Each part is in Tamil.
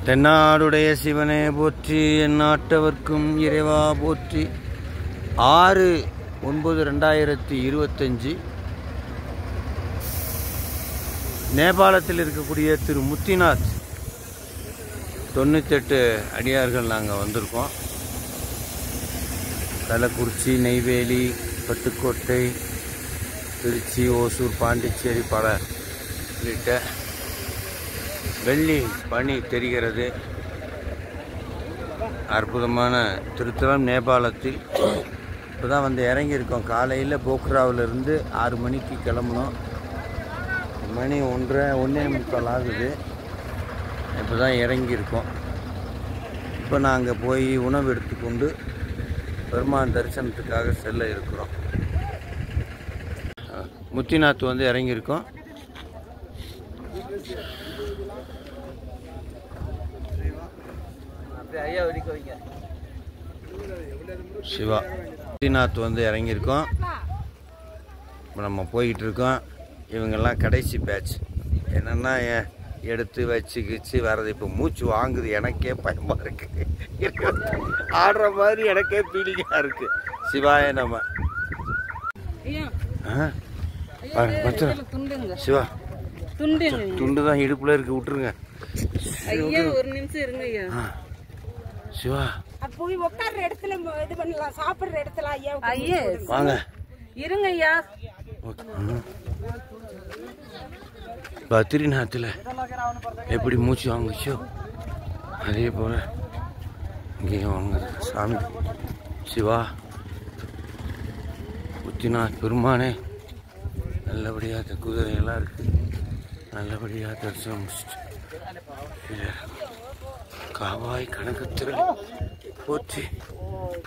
தென்னாடுடைய சிவனே போற்றி, எந்நாட்டவர்க்கும் இறைவா போற்றி. 6/9/2025 நேபாளத்தில் இருக்கக்கூடிய திரு முத்திநாத் 98 அடியார்கள் நாங்கள் வந்திருக்கோம். கள்ளக்குறிச்சி, நெய்வேலி, பட்டுக்கோட்டை, திருச்சி, ஓசூர், பாண்டிச்சேரி பல உள்ளிட்ட வெள்ளி பனி தெரிகிறது. அற்புதமான திருத்தலம் நேபாளத்தில். இப்போ தான் வந்து இறங்கியிருக்கோம். காலையில் போக்ராவிலிருந்து 6 மணிக்கு கிளம்புனோம். மணி 1:45 ஆகுது. இப்போ தான் இறங்கியிருக்கோம். இப்போ நாங்கள் போய் உணவு எடுத்துக்கொண்டு பெருமான் தரிசனத்துக்காக செல்ல இருக்கிறோம். முத்திநாத் வந்து இறங்கியிருக்கோம். சிவா முத்திநாத் வந்து இறங்கியிருக்கோம். இப்போ நம்ம போய்கிட்டு இருக்கோம். இவங்கெல்லாம் கடைசி பேட்ச். என்னென்னா எடுத்து வச்சு வர்றது. இப்போ மூச்சு வாங்குது. எனக்கே பயமாக இருக்குது. ஆடுற மாதிரி எனக்கே ஃபீலிங்காக இருக்குது. சிவாய நம்ம சிவா துண்டு தான் இடுப்புல இருக்கு. விட்டுருங்க ஒரு நிமிஷம் இருங்க ஐயா. சிவா போய் உட்கார்ற இடத்துல இது பண்ணலாம், சாப்பிடுற இடத்துல ஐயா வாங்க இருங்க ஐயா. பத்ரிநாத்தில் எப்படி மூச்சு வாங்குச்சோ அதே போல இங்கேயும் வாங்குது சாமி. சிவா முத்திநாத் பெருமானே, நல்லபடியாக குதிரையெல்லாம் இருக்குது. நல்லபடியாக தரிசனம் முடிச்சுட்டு காவாய் கனகத்திரள் போச்சு.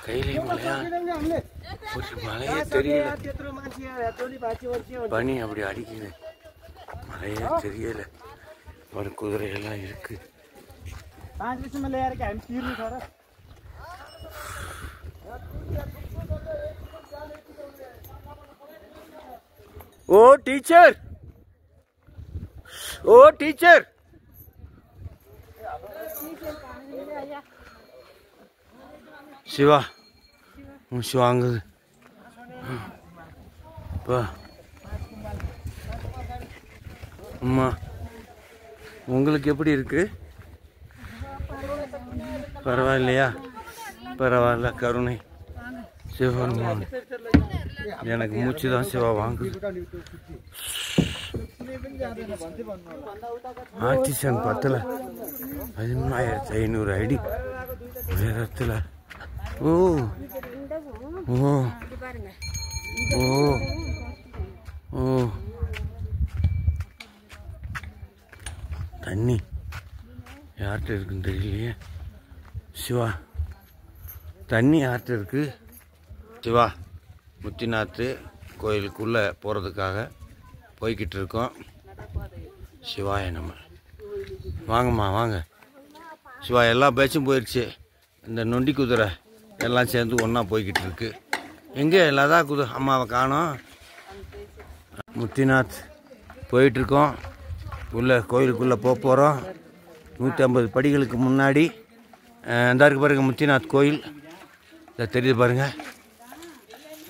கையிலே மலையா போச்சு. மலையே தெரியல. பனி அப்படி அடிக்குது. மலையே தெரியல. ஒரு குதிரையெல்லாம் இருக்கு. ஓ டீச்சர், ஓ டீச்சர். சிவா மூச்சு வாங்குது. அம்மா உங்களுக்கு எப்படி இருக்கு? பரவாயில்லையா? பரவாயில்ல. கருணை சிவபெருமான். எனக்கு மூச்சு தான் சிவா வாங்குது. ஆக்சிஜன் 13,500 அடி உயரத்தில். ஓ ஓ ஓ ஓ தண்ணி யார்கிட்ட இருக்குன்னு தெரியலையே. சிவா தண்ணி யார்கிட்ட இருக்கு? சிவா முத்திநாத் கோயிலுக்குள்ளே போகிறதுக்காக போய்கிட்டு இருக்கோம். சிவாய நம்ம வாங்கம்மா வாங்க. சிவா எல்லா பேச்சும் போயிடுச்சு. இந்த நொண்டி குதிரை எல்லாம் சேர்ந்து ஒன்றா போய்கிட்டு இருக்கு. எங்கே லதா குதிரை அம்மாவை காணோம். முத்திநாத் போயிட்டுருக்கோம். கோயிலுக்குள்ளே போகிறோம். 150 படிகளுக்கு முன்னாடி இந்த இருக்கு பாருங்க முத்திநாத் கோயில். இதை தெரியுது பாருங்க.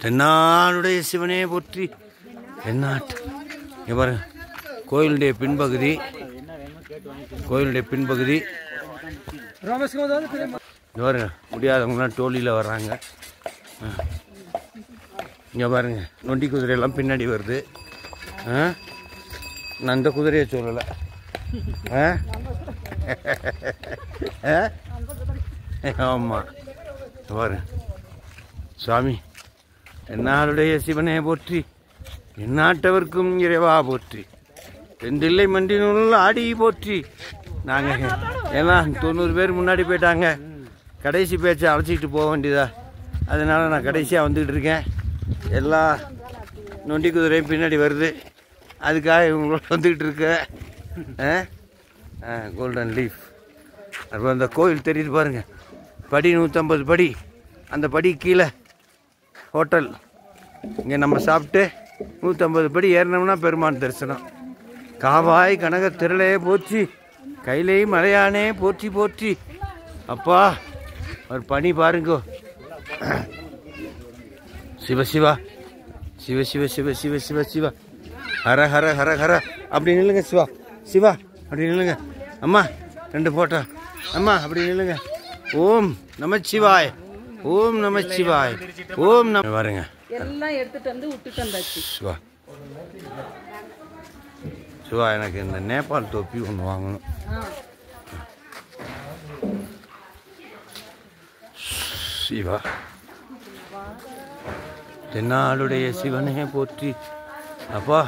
தென்னாடுடைய சிவனே போற்றி, தென்னாட்டு. இங்கே பாருங்க கோயிலுடைய பின்பகுதி. கோயிலுடைய பின்பகுதி பாருங்க. முடியாதவங்களாம் டோலியில் வர்றாங்க. இங்கே பாருங்க நொண்டி குதிரையெல்லாம் பின்னாடி வருது. நான் அந்த குதிரையை சொல்லலை. ஆமாம் பாருங்க. சுவாமி என்னாளுடைய சிவனே போற்றி, எந்நாட்டவர்க்கும் இறைவா போற்றி, தெந்தில்லை மண்டினுள் ஆடி போற்றி. நாங்கள் எல்லாம் 90 பேர் முன்னாடி போயிட்டாங்க. கடைசி பேச்சை அழைச்சிக்கிட்டு போக வேண்டியதா. அதனால் நான் கடைசியாக வந்துக்கிட்டு இருக்கேன். எல்லா நொண்டி குதிரையும் பின்னாடி வருது. அதுக்காக இவங்களோட வந்துக்கிட்டு இருக்க. Golden leaf. அப்புறம் அந்த கோயில் தெரியுது பாருங்கள். படி 150 படி. அந்த படி கீழே ஹோட்டல். இங்கே நம்ம சாப்பிட்டு 150 படி ஏறினோம்னா பெருமான் தரிசனம். காவாய் கனக திரளையே போச்சு. கையிலே மலையானே போற்றி போற்றி. அப்பா ஒரு பனி பாருங்கோ. சிவ சிவா சிவ சிவ சிவ சிவ சிவ சிவா ஹர ஹர ஹர ஹர. அப்படி நில்லுங்க சிவா சிவா, அப்படி நில்லுங்க. அம்மா 2 போட்டோ. அம்மா அப்படி நில்லுங்க. ஓம் நமச்சிவாய், ஓம் நமச்சிவாய், ஓம் நம. பாருங்க எல்லாம் எடுத்துட்டு வந்து விட்டுட்டு வந்தாச்சு. சிவா சிவா, எனக்கு இந்த நேபாள் தொப்பி ஒன்று வாங்கணும். சிவா தென்னாளுடைய சிவனே போற்றி. அப்பா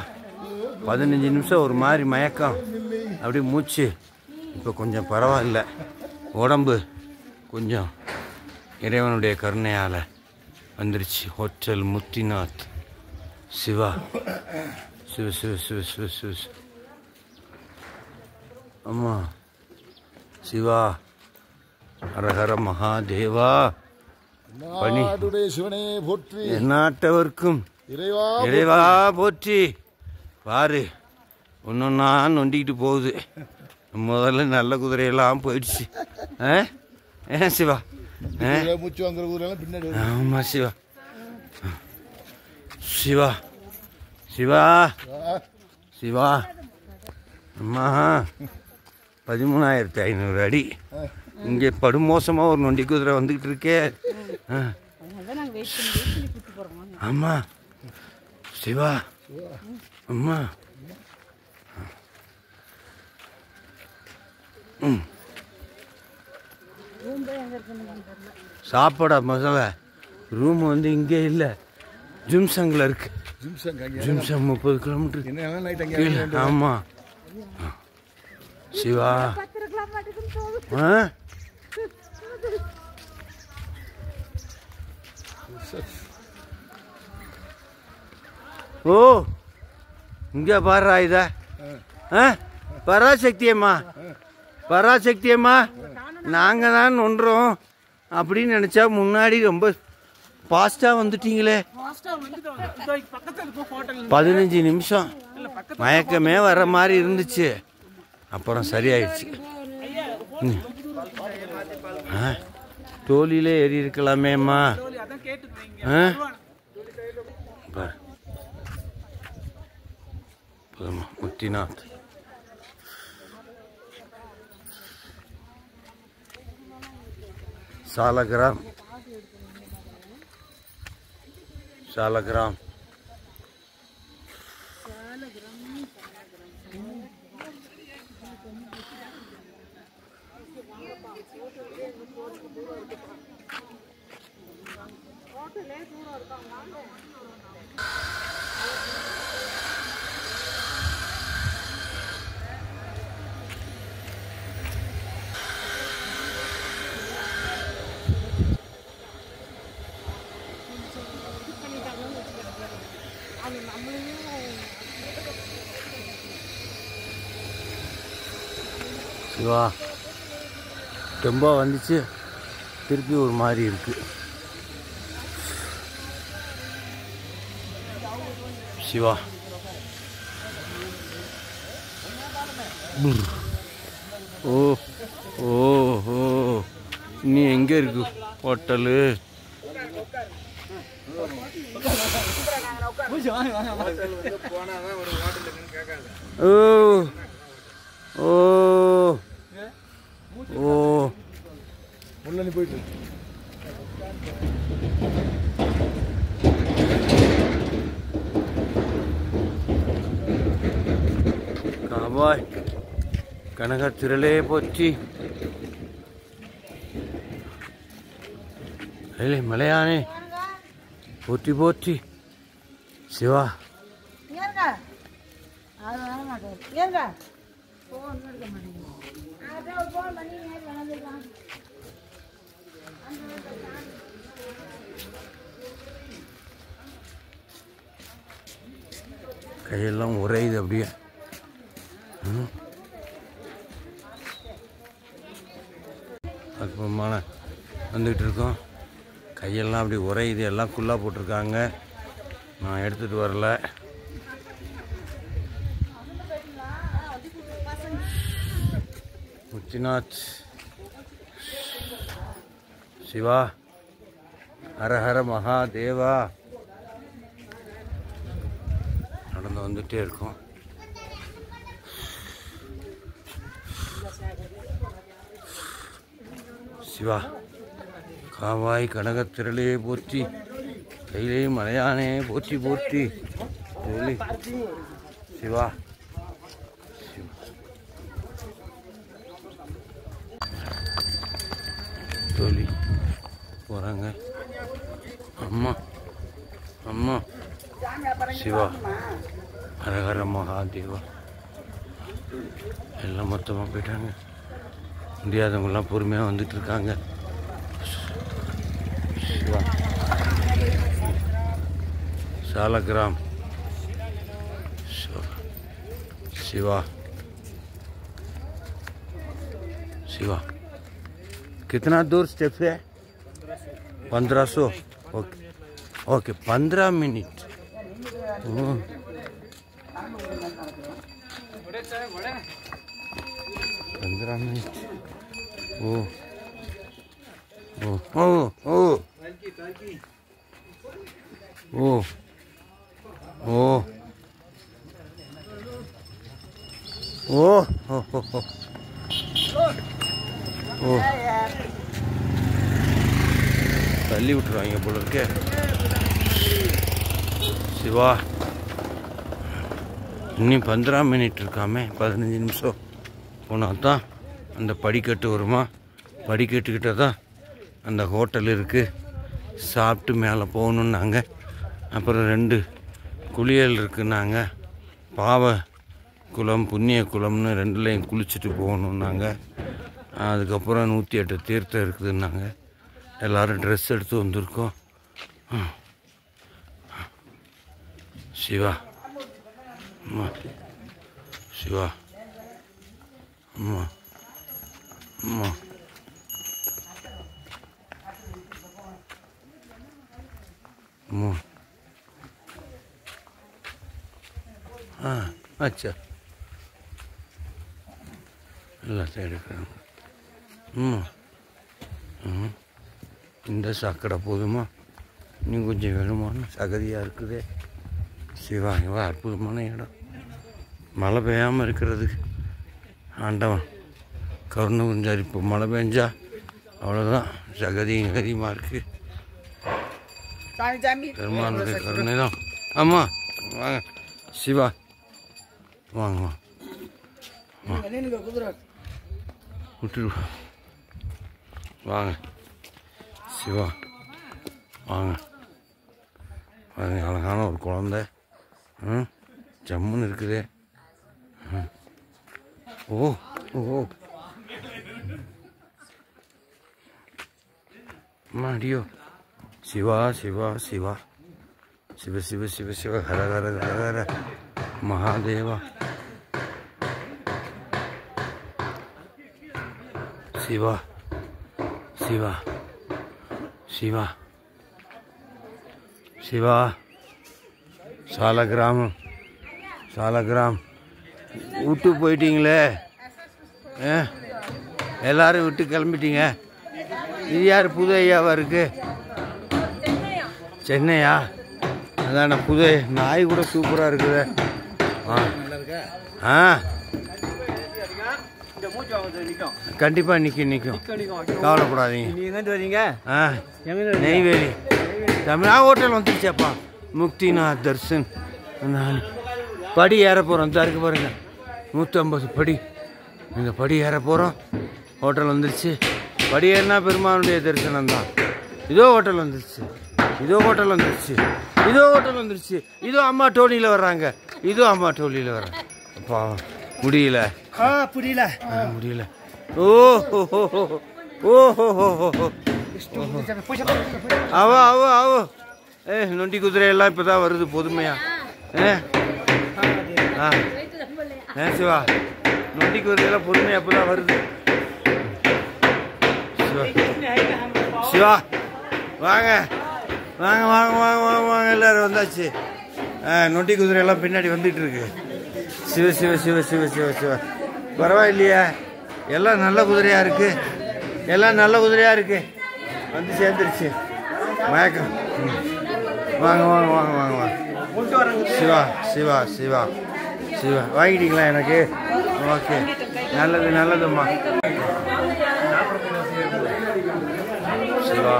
15 நிமிஷம் ஒரு மாதிரி மயக்கம், அப்படி மூச்சு. இப்போ கொஞ்சம் பரவாயில்ல, உடம்பு கொஞ்சம் இறைவனுடைய கருணையால் வந்துருச்சு. ஹோட்டல் முத்திநாத். சிவா சிவ சிவ சிவ சிவ சிவ. அம்மா சிவா ஹரஹர மகாதேவா. பணி சிவனே போற்றி. எந்நாட்டவர்க்கும் இறைவா போற்றி. பாரு ஒன்னொன்னா நொண்டிக்கிட்டு போகுது. முதல்ல நல்ல குதிரையெல்லாம் போயிடுச்சு. ஏன் சிவா? மூச்சு வாங்குற குதிரையெல்லாம் பின்னாடி. ஆமா சிவா சிவா சிவா சிவா. அம்மா 13,500 அடி. இங்கே படுமோசமாக ஒரு நொண்டி குதிரை வந்துக்கிட்டு இருக்கே. அம்மா சிவா அம்மா. சாப்பாடா மசாலா ரூம் வந்து இங்கே இல்லை, ஜிம்சங்கில் இருக்கு. ஜிம்சங் 30 கிலோமீட்டர். ஆமா சிவா. ஓ இங்கே பாடுறா இத. பராசக்தி அம்மா, பராசக்தி அம்மா, நாங்கள் தான் ஒன்றோம் அப்படின்னு நினச்சா முன்னாடி ரொம்ப ஃபாஸ்ட்டாக வந்துட்டீங்களே. 15 நிமிஷம் மயக்கமே வர மாதிரி இருந்துச்சு, அப்புறம் சரியாயிடுச்சு. தோலிலே ஏறி இருக்கலாமேம்மா. முத்திநாத். சாலகிராம் சாலகிராம். சிவா ரொம்ப வந்துச்சு, திருப்பி ஒரு மாதிரி இருக்கு. சிவா ஓ ஓ ஓ. நீ எங்கே இருக்கு ஹோட்டலு? ஓ ஓ ஓ. முள்ளி போயிட்டு காபாய் கனக திரளே போற்றி. மலையானே போற்றி போற்றி. சிவா கையெல்லாம் உரையுது அப்படியே. அற்புதமான வந்துக்கிட்டு இருக்கோம். கையெல்லாம் அப்படி உரையுது, எல்லாம் குள்ளா போட்டிருக்காங்க. நான் எடுத்துகிட்டு வரல. முக்திநாத் சிவா ஹர ஹர மகாதேவா. நடந்து வந்துட்டே இருக்கும். சிவா காவாய் கனகத்திரளே போற்றி, கையிலே மலையானே போற்றி போற்றி. சிவா தோழி போகிறாங்க. அம்மா அம்மா சிவா ஹரஹர மகாதேவா. எல்லாம் மொத்தமாக போயிட்டாங்க. முடியாதவங்கெல்லாம் பொறுமையாக வந்துட்டு இருக்காங்க. சிவா सालग्राम शिवा शिवा कितना दूर स्टेप है? 1500. Okay okay 15 minute. 15 मिनट. ओ ओ ओ ओ ओ ओ ओ ओ தள்ளி விட்டுருவாங்க போல இருக்கே. சிவா இன்னும் 15 மினிட் இருக்காமே. 15 நிமிஷம் போனால் தான் அந்த படிக்கட்டு வருமா. படிக்கட்டுக்கிட்ட தான் அந்த ஹோட்டல் இருக்குது. சாப்பிட்டு மேலே போகணுன்னாங்க. அப்புறம் 2 குளியல் இருக்குன்னாங்க. பாவ குளம் புண்ணிய குளம்னு 2லையும் குளிச்சுட்டு போகணுன்னாங்க. அதுக்கப்புறம் 108 தீர்த்தம் இருக்குதுன்னாங்க. எல்லோரும் ட்ரெஸ் எடுத்து வந்திருக்கோம். சிவா அம்மா சிவா அம்மா அம்மா அம்மா. अच्छा எல்லாத்தையும் எடுக்கிறாங்க. இந்த சாக்கடை போதுமா? இன்னும் கொஞ்சம் வேணுமான சகதியாக இருக்குது. சிவா இவா அற்புதமான இடம். மழை பெய்யாமல் இருக்கிறதுக்கு ஆண்டவன் கருணை புரிஞ்சார். இப்போ மழை பெஞ்சா அவ்வளோதான், சகதியும் கதியமாக இருக்குது. பெருமானுடைய கருணை தான். ஆமாம் வாங்க சிவா வாங்க விட்டுரு வாங்க சிவா வாங்க. பாருங்க அழகான ஒரு குழந்தை. ஜம்முன்னு இருக்குது. ஓ ஓ அம்மா அடியோ. சிவா சிவா சிவா சிவ சிவ சிவ சிவ ஹர ஹர ஹர ஹர மகாதேவா. சிவா சிவா சிவா சிவா சாலகிராம் சாலகிராம். விட்டு போயிட்டீங்களே, எல்லாரும் விட்டு கிளம்பிட்டீங்க. இது யார் புது ஐயாவா இருக்கு? சென்னையா? அதான புது நாய் கூட சூப்பராக இருக்குது. ஆ கண்டிப்பாக நிற்கும். கவலைப்படாதீங்க. நெய்வேலி தமிழா ஹோட்டல் வந்துருச்சாப்பா. முக்திநாத் தர்ஷன். படி ஏற போகிறோம். தருக்கு பாருங்க 150 படி. இந்த படி ஏற போகிறோம். ஹோட்டல் வந்துருச்சு. படி ஏறினா பெருமானுடைய தரிசனம் தான். இதோ ஹோட்டல் வந்துருச்சு. இதோ ஹோட்டல் வந்துருச்சு. இதோ ஹோட்டல் வந்துருச்சு. இதோ அம்மா டோலியில் வர்றாங்க. இதோ அம்மா டோலியில் வர்றாங்க. அப்பா முடியல முடியல. ஓஹோ ஓஹோ அவோ அவோ அவோ. நொண்டி குதிரை எல்லாம் இப்போ தான் வருது பொதுமையா. சிவா நொண்டி குதிரையெல்லாம் பொதுமையாக இப்போ தான் வருது. சிவா வாங்க வாங்க வாங்க வாங்க வாங்க வாங்க எல்லாரும் வந்தாச்சு. நொண்டி குதிரையெல்லாம் பின்னாடி வந்துட்டு இருக்கு. சிவ சிவ சிவ சிவ சிவ சிவ. பரவாயில்லையா? எல்லாம் நல்ல குதிரையாக இருக்குது, எல்லாம் நல்ல குதிரையாக இருக்குது. வந்து சேர்ந்துருச்சு மயக்கம். வாங்க வாங்க வாங்க வாங்க வாங்க. சிவா சிவா சிவா சிவா வாங்கிட்டீங்களா எனக்கு? ஓகே, நல்லது நல்லதும்மா. சிவா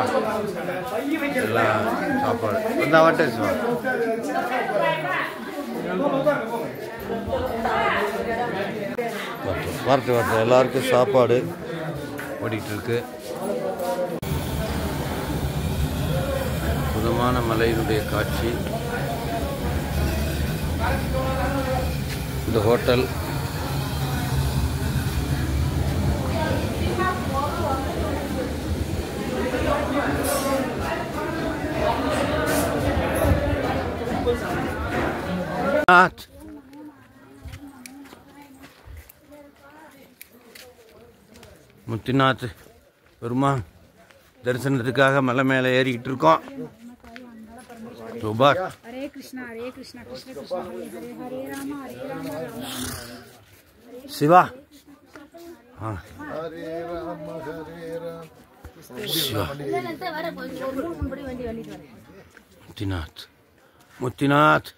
எல்லாம் சாப்பாடு வந்தா வாட்டர் சிவா. வரட்டு வரட்டு எல்லாருக்கும் சாப்பாடு ஓடிட்டு இருக்கு. புதமான மலையினுடைய காட்சி. இந்த ஹோட்டல் முத்திநாத் பெருமாள் தரிசனத்துக்காக மலை மேலே ஏறிக்கிட்டு இருக்கோம். ரூபா ஹரே கிருஷ்ணா ஹரே கிருஷ்ணா கிருஷ்ண கிருஷ்ணா ஹரே ஹரே ஹரே ராம ஹரே ராம ராம சிவா சிவா முத்திநாத் முத்திநாத்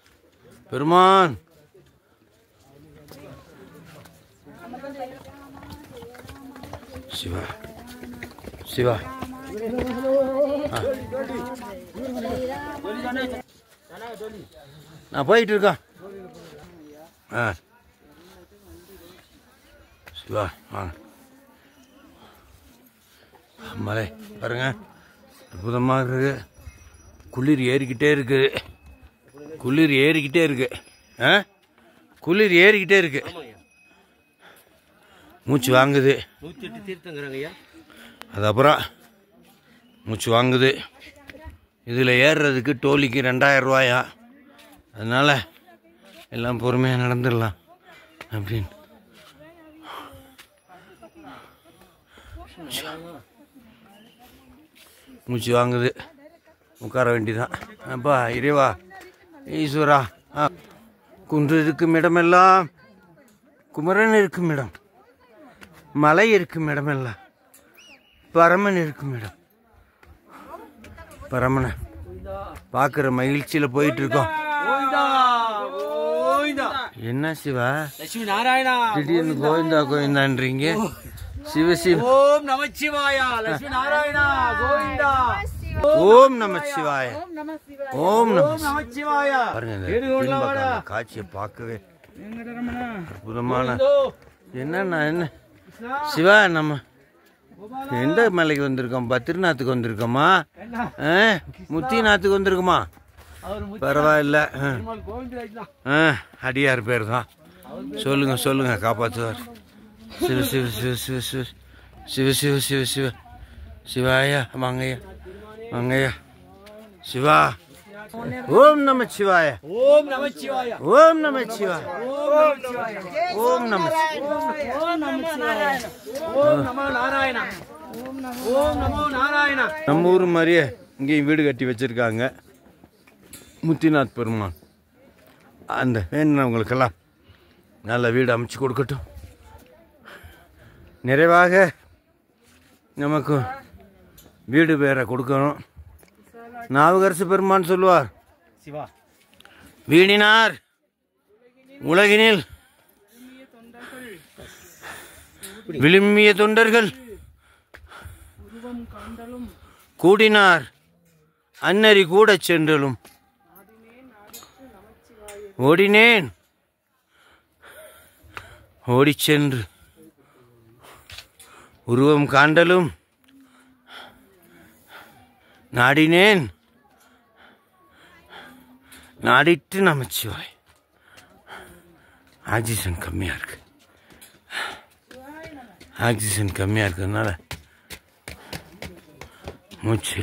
பெருமான். சிவா சிவா நான் போயிட்டு இருக்கேன். சிவா வாங்க. மலை பாருங்க, அற்புதமாக இருக்கு. குளிர் ஏறிக்கிட்டே இருக்கு, குளிர் ஏறிக்கிட்டே இருக்கு, குளிர் ஏறிக்கிட்டே இருக்கு. மூச்சு வாங்குது. அது அப்புறம் மூச்சு வாங்குது. இதில் ஏறுறதுக்கு டோலிக்கு 2000 ரூபாயா. அதனால் எல்லாம் பொறுமையாக நடந்துடலாம் அப்படின்னு. மூச்சு வாங்குது, உட்கார வேண்டிதான். அப்பா இறைவா ஈஸ்வரா, குன்று இருக்கும் இடமெல்லாம் குமரன் இருக்கும் இடம், மலை இருக்கும் இடமெல்லாம் பரமன் இருக்கும் இடம். பரமனை பார்க்குற மகிழ்ச்சியில் போயிட்டு இருக்கோம். என்ன சிவா திடீர்னு கோவிந்தா கோவிந்தான்றீங்க? சிவ சிவ ஓம் நமச்சிவாயா லட்சுமி நாராயணா கோவிந்தா ஓம் நமச்சிவாய ஓம் நமச்சிவாயா. பாருங்க காட்சியை பார்க்கவே அற்புதமான. என்னன்னா என்ன சிவா, நம்ம எந்த மலைக்கு வந்திருக்கோம்? பத்ரிநாத்துக்கு வந்திருக்கோமா? முத்திநாத்துக்கு வந்திருக்கோமா? பரவாயில்ல, அடியார் பேர் தான். சொல்லுங்க சொல்லுங்க, காப்பாற்றுவார். சிவ சிவ சிவ சிவ சிவ சிவ சிவ சிவ சிவ சிவாயா வாங்கய்யா வாங்கய்யா. சிவா ஓம் நம சிவாய ஓம் நமச்சிவாயா ஓம் நம சிவாய ஓம் நம ஓம் நமோ நாராயணா ஓம் நமோ நாராயணா. நம்ம ஊர் மாதிரியே இங்கேயும் வீடு கட்டி வச்சிருக்காங்க முத்திநாத் பெருமான். அந்த வேணுனவங்களுக்கெல்லாம் நல்ல வீடு அமைச்சு கொடுக்கட்டும். நிறைவாக நமக்கு வீடு வேற கொடுக்கணும். நாவுக்கரசு பெருமான் சொல்லுவார், சிவா வீணினார் உலகினில் விழுமிய தொண்டர்கள் கூடினார் அன்னறி கூட சென்றலும் ஓடினேன் ஓடிச் சென்று உருவம் காண்டலும் நாடினேன் நாடிட்டு நமச்சிவாய். ஆக்சிஜன் கம்மியாக இருக்கு, ஆக்சிஜன் கம்மியாக இருக்கிறதுனால மூச்சு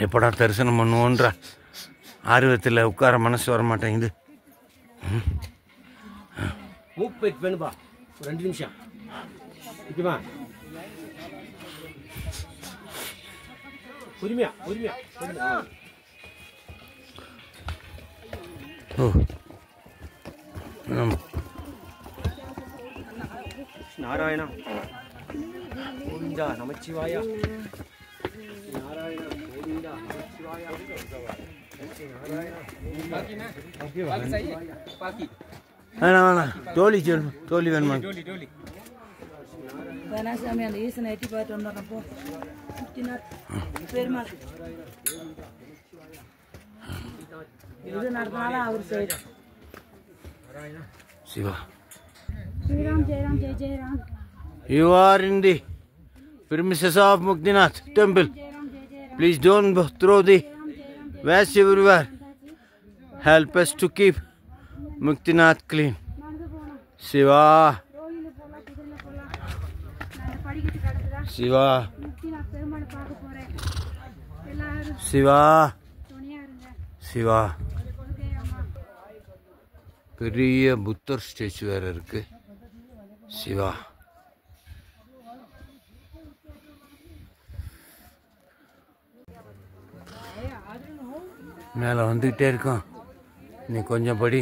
எப்படா தரிசனம் பண்ணுவோன்ற ஆர்வத்தில் உட்கார மனசு வர மாட்டேங்குது. மூக்கு வேணுப்பா, ஒரு 2 நிமிஷம் ஓகேவா? பொறுமையா பொறுமையா பொறுமையா. ஓ நாராயணா கோவிந்தா நமச்சிவாயா நாராயணா கோவிந்தா நமச்சிவாயா வேணாம் தோழி தோழி வேணுமா வேணா சாமி அந்த ஈசனை எட்டி பார்த்து வந்தோம் போ பெருமாள் இது நடந்தாலும் அவர் side Shiva Jai Ram, Jai Ram, Jai Jai Ram. You are in the premises of Muktinath temple. Please don't throw the waste everywhere. Help us to keep Muktinath clean. Shiva. Shiva. Shiva. Shiva. பெரிய புத்தர் ஸ்டேச்சு வேற இருக்கு. சிவா மேலே வந்துக்கிட்டே இருக்கோம். இன்னைக்கு கொஞ்சம் படி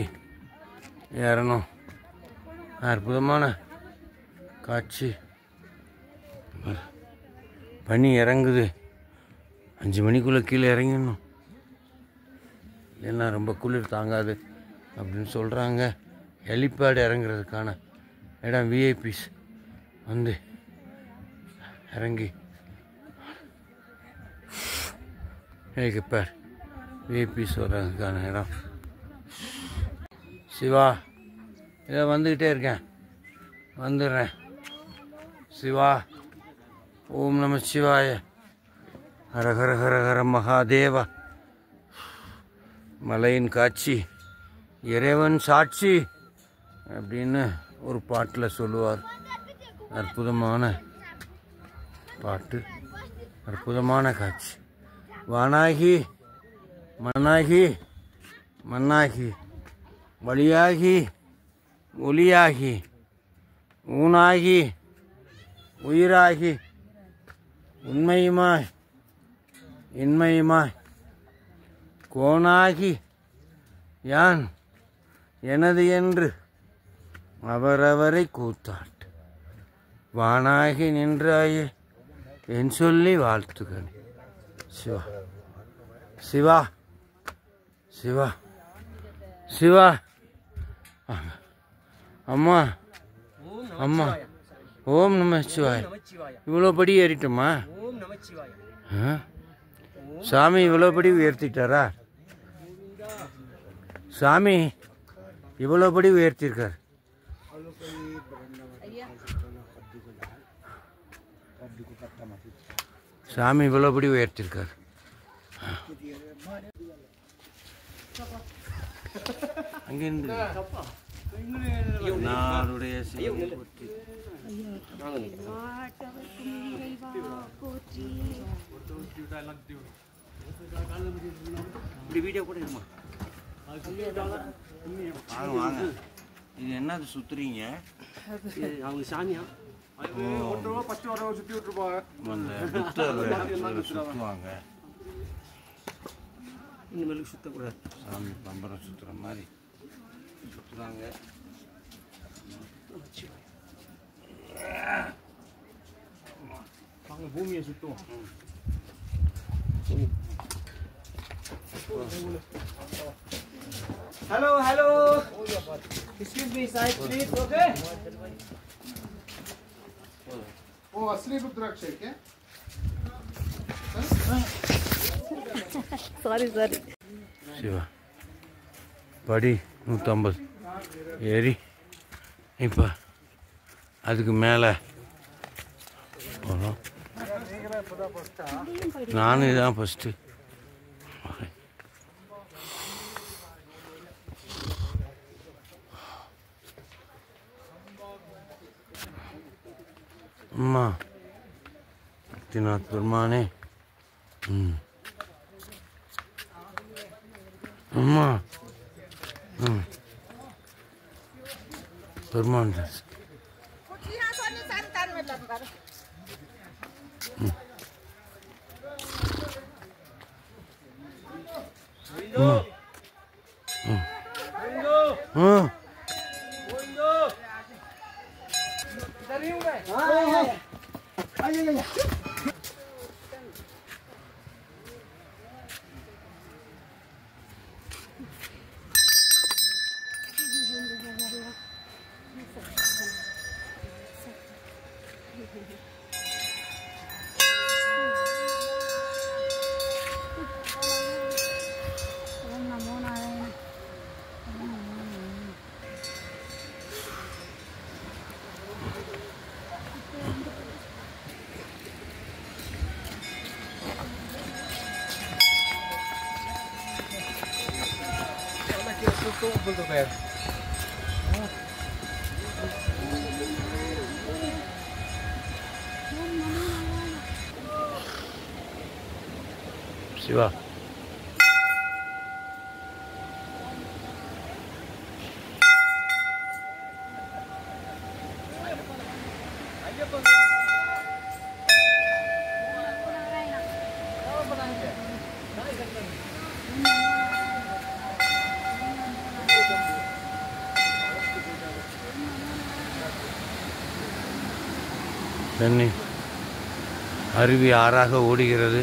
ஏறணும். அற்புதமான காட்சி. பனி இறங்குது. 5 மணிக்குள்ளே கீழே இறங்கிடணும், இல்லைன்னா ரொம்ப குளிர் தாங்காது அப்படின்னு சொல்கிறாங்க. ஹெலிபேட் இறங்குறதுக்கான இடம் விஐபிஸ் வந்து இறங்கி ஹெலிபேட் விஐபிஸ் வர்றதுக்கான இடம். சிவா இதை வந்துக்கிட்டே இருக்கேன், வந்துடுறேன். சிவா ஓம் நம சிவாய. ஹர ஹர ஹர ஹர மகாதேவா. மலையின் காட்சி இறைவன் சாட்சி அப்படின்னு ஒரு பாட்டில் சொல்லுவார். அற்புதமான பாட்டு, அற்புதமான காட்சி. வானாகி மண்ணாகி மண்ணாகி வழியாகி ஒளியாகி ஊனாகி உயிராகி உண்மையுமாய் இன்மையுமாய் கோனாகி யான் எனது என்று அவரவரை கூத்தாட்டு வானாகி நின்றாயே என் சொல்லி வாழ்த்துக்கள். சிவா சிவா சிவா சிவா. அம்மா அம்மா ஓம் நம சிவாய். இவ்வளோ படி ஏறிட்டோமா? சாமி இவ்வளோ படி உயர்த்திட்டாரா? சாமி இவ்வளோ படி உயர்த்திருக்கார். சாமி இவ்வளோ படி உயர்த்திருக்கார். அங்கிருந்து நாளுடைய வீடியோ கூட இருமா. வாங்க வாங்க. இது என்னது சுத்துறீங்க? அவங்க சாமியா சுத்தி விட்டுருப்பாங்க. சுத்துவாங்க. இனிமேல் சுத்தக்கூடாது. சாமி பம்பரம் சுத்துற மாதிரி சுத்துறாங்க. வாங்க பூமியை சுத்துவோம். Hello, hello. Excuse me, side please, okay? वो असली रुद्राक्ष है क्या? Sorry sorry. சிவா படி 150 ஏறி இப்போ அதுக்கு மேலே போகணும். நானும் இதுதான் ஃபஸ்ட்டு. அம்மா முக்திநாத் பெருமானே. அம்மா பெருமான் சிவா தண்ணி அருவி ஆறாக ஓடுகிறது.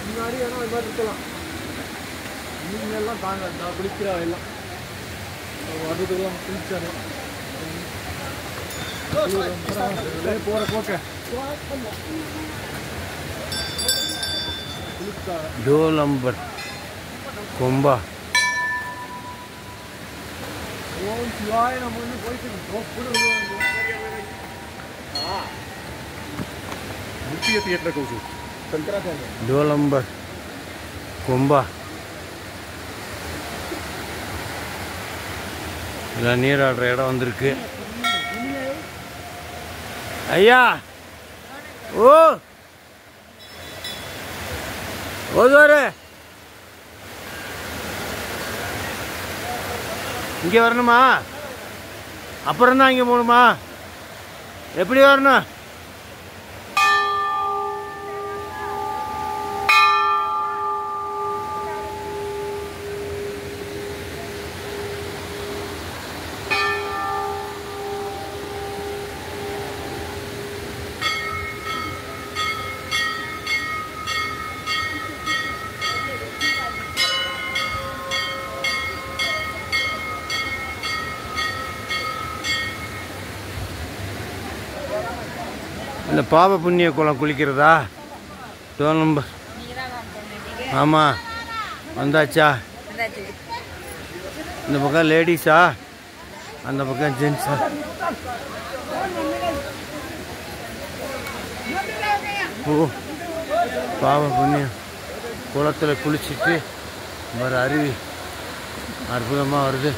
முன்னாடி வேணா அது மாதிரி இருக்கலாம். நீங்கெல்லாம் தாங்க நான் பிடிக்கிறா எல்லாம் வர்றதுக்கெல்லாம் குளிச்சாரு போற போக்க டோலம்பர் கொம்பா ஓம் சிவாய நம்ம வந்து போயிட்டு முக்கிய தியேட்டர் கௌசு டோலம்பர் கொம்பா எல்லாம் நீராடுற இடம் வந்திருக்கு. ஐயா ஓ ஓதுவாரு இங்கே வரணுமா? அப்புறம் தான் இங்கே போகணுமா? எப்படி வரணும்? இந்த பாப புண்ணிய குளம் குளிக்கிறதா? டோலம்பர் ஆமாம் வந்தாச்சா? இந்த பக்கம் லேடிஸா, அந்த பக்கம் ஜென்ஸா? ஓ பாப புண்ணியம் குளத்தில் குளிச்சுட்டு வர அருவி அற்புதமாக வருது.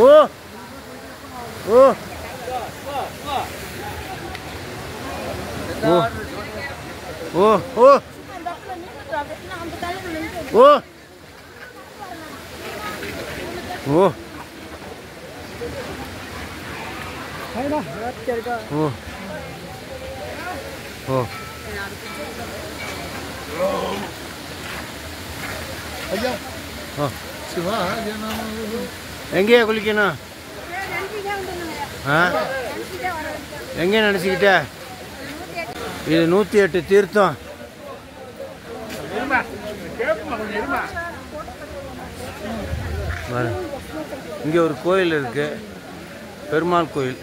ஓ ஓ ஓ ஓ ஓ ஓ ஓ ஓ ஓ ஐயா ஓ சிவா எங்கேயா குளிக்கணும்? ஆ எங்கே நினச்சிக்கிட்ட? இது 108 தீர்த்தம். இங்கே ஒரு கோயில் இருக்கு, பெருமாள் கோயில்.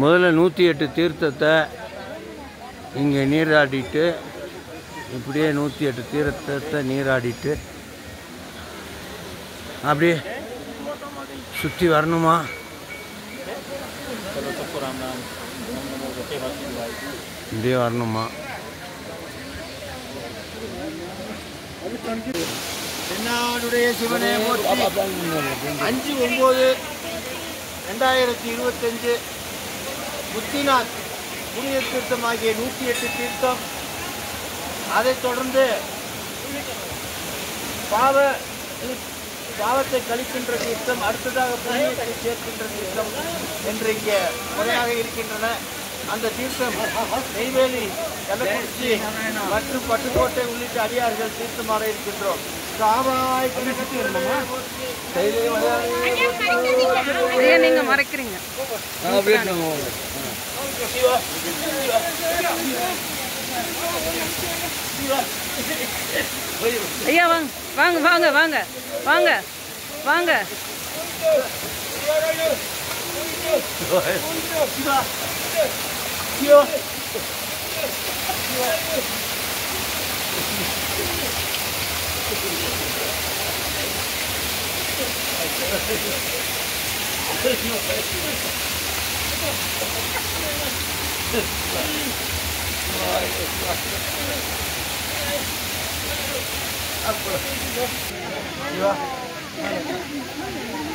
முதல்ல 108 தீர்த்தத்தை இங்கே நீராடிட்டு, இப்படியே 108 தீர்த்தத்தை நீராடிட்டு அப்படியே சுற்றி வரணுமா? இப்படியே வரணுமா? தென்னாடுடைய சிவனே போற்றி. 5/9/2025 முத்திநாத் புனித தீர்த்தமாகிய 108 தீர்த்தம். அதைத் தொடர்ந்து பாவத்தை கழிக்கின்ற தீர்த்தம், அடுத்ததாக புண்ணியத்தை சேர்க்கின்ற தீர்த்தம் என்று இங்கே முறையாக இருக்கின்றன. அந்த தீர்த்தம் நெய்வேலி, கள்ளக்குறிச்சி மற்றும் பட்டுக்கோட்டை உள்ளிட்ட அடியார்கள் தீர்த்தமாக இருக்கின்றோம். நீங்க மறைக்கிறீங்க. ஐயா வாங்க வாங்க வாங்க வாங்க வாங்க வாங்க.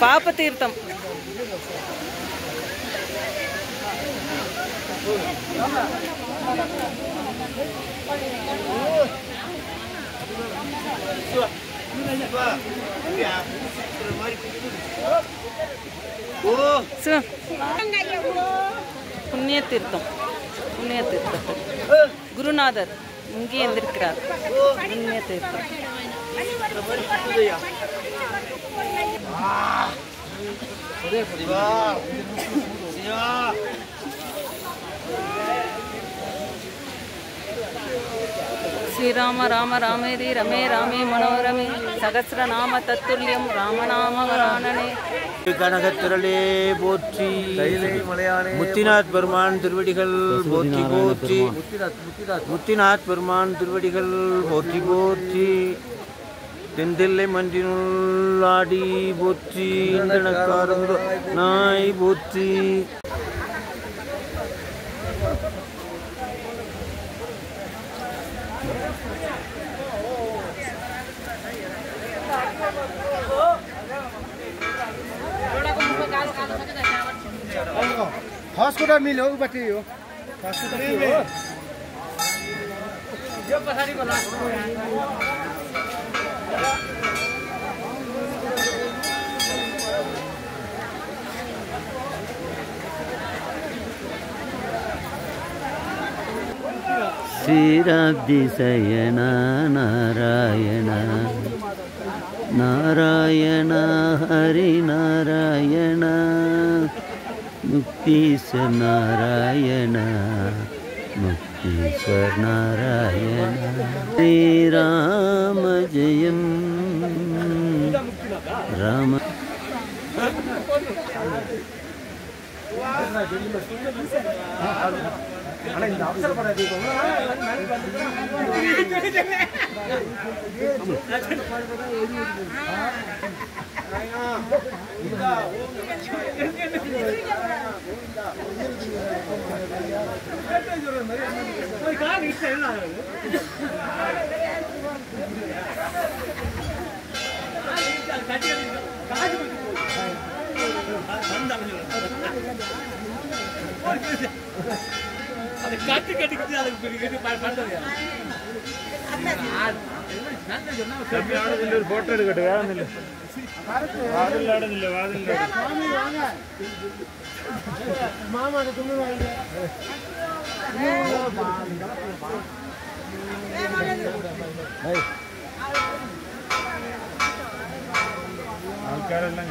பாப தீர்த்தம். புண்ணிய தீர்த்தம், புண்ணிய தீர்த்தம். குருநாதர் இங்கே இருந்திருக்கிறார். புண்ணிய தீர்த்தம். ஸ்ரீராம ராம ராமேதி ரமே ராமே மனோரமே சகஸ்ரநாம தத்துல்யம் ராமநாம வராணனே. கனகத்திரளே போற்றி, முத்திநாத் பெருமான் திருவடிகள் போற்றி போற்றி, முத்திநாத் பெருமான் திருவடிகள் போற்றி போற்றி. தென்தில்லை மன்றினுள் ஆடி போற்றி, இந்தனக்காரங்க நாய் போற்றி. हॉस्पिटल मिलो बटी हो हॉस्पिटल में यो पछाडी बोला श्रीराब्धिशयन नारायण नारायण हरि नारायण मुक्तीश्वर नारायण मुक्तीश्वर नारायण. श्रीराम जयम राम. ഫോട്ടോ എടുക്കട്ടെ, വേണമെന്നില്ല. മാമാണ് കുഞ്ഞു ആൾക്കാരെല്ലാം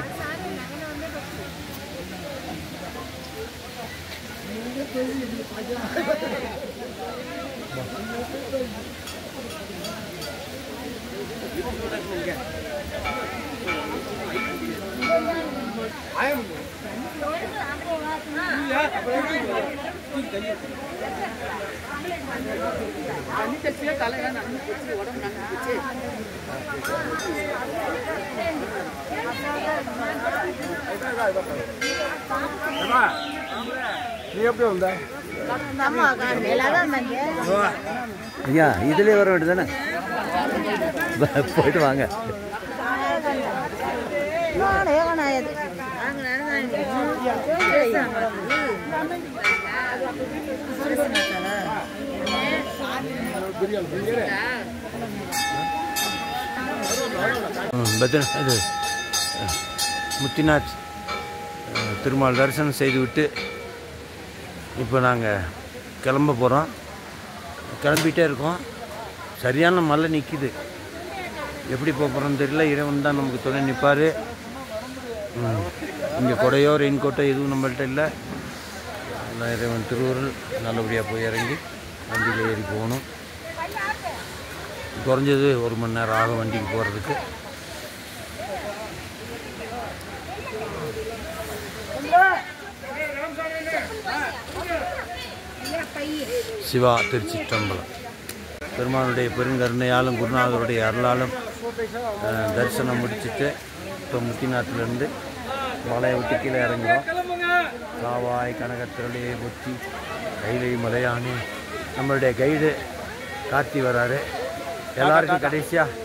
நீ எப்படி வந்த ஐயா இதுலேயே வர வேண்டியது தானே, போயிட்டு வாங்க. பிரியாணி இது முத்திநாத் திருமால் தரிசனம் செய்துவிட்டு இப்போ நாங்கள் கிளம்ப போகிறோம். கிளம்பிகிட்டே இருக்கோம். சரியான மழை நிற்கிது. எப்படி போகிறோன்னு தெரியல. இறைவன் தான் நமக்கு துணை நிற்பார். இங்கே கொடையோ ரெயின் கோட்டோ எதுவும் நம்மள்கிட்ட இல்லை. இறைவன் திருவுருள் நல்லபடியாக போய் இறங்கி வண்டியில் ஏறி போகணும். குறைஞ்சது 1 மணி நேரம் ஆகும் வண்டிக்கு போகிறதுக்கு. சிவா திருச்சிற்றம்பலம். பெருமானுடைய பெருங்கருணையாலும் குருநாதருடைய அருளாலும் தரிசனம் முடிச்சுட்டு இப்போ முத்திநாட்டிலேருந்து மலையை விட்டு கீழே இறங்குறோம். காவாய் கனகத்திரளையே புத்தி கைலை மலையானே. நம்மளுடைய கைடு கார்த்தி வராரு. எல்லாருக்கும் கடைசியாக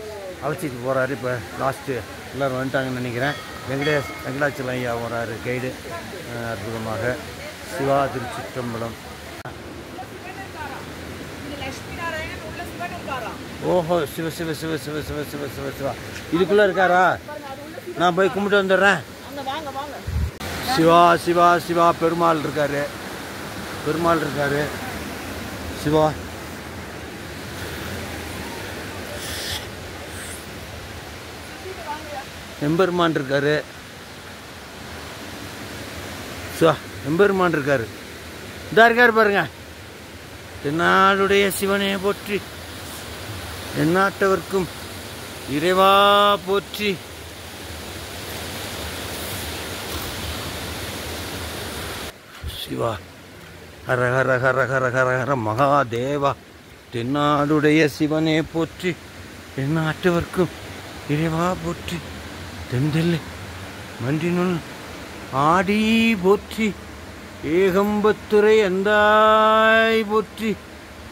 அழைச்சிட்டு போகிறாரு. இப்போ லாஸ்ட்டு எல்லோரும் வந்துட்டாங்கன்னு நினைக்கிறேன். வெங்கடாச்சலம் ஐயா வராரு கைடு. அற்புதமாக சிவா திருச்சிற்றம்பலம். ஓஹோ, சிவ சிவ சிவ சிவ சிவ சிவ சிவ சிவா இதுக்குள்ளே இருக்காரா? நான் போய் கும்பிட்டு வந்துடுறேன். சிவா சிவா சிவா பெருமாள் இருக்காரு. பெருமாள் இருக்காரு. சிவா எம்பெருமான் இருக்காரு. சிவா எம்பெருமான் இருக்காரு. இதா இருக்காரு பாருங்க. தென்னாடுடைய சிவனே போற்றி, எந்நாட்டவர்க்கும் இறைவா போற்றி. சிவா ஹர ஹர ஹர ஹர ஹர ஹர மகாதேவா. தென்னாடுடைய சிவனே போற்றி, எந்நாட்டவர்க்கும் இறைவா போற்றி. தென்தெல்லை மன்றினுள் ஆடி போற்றி, ஏகம்பத்துரை அந்தாய் போற்றி,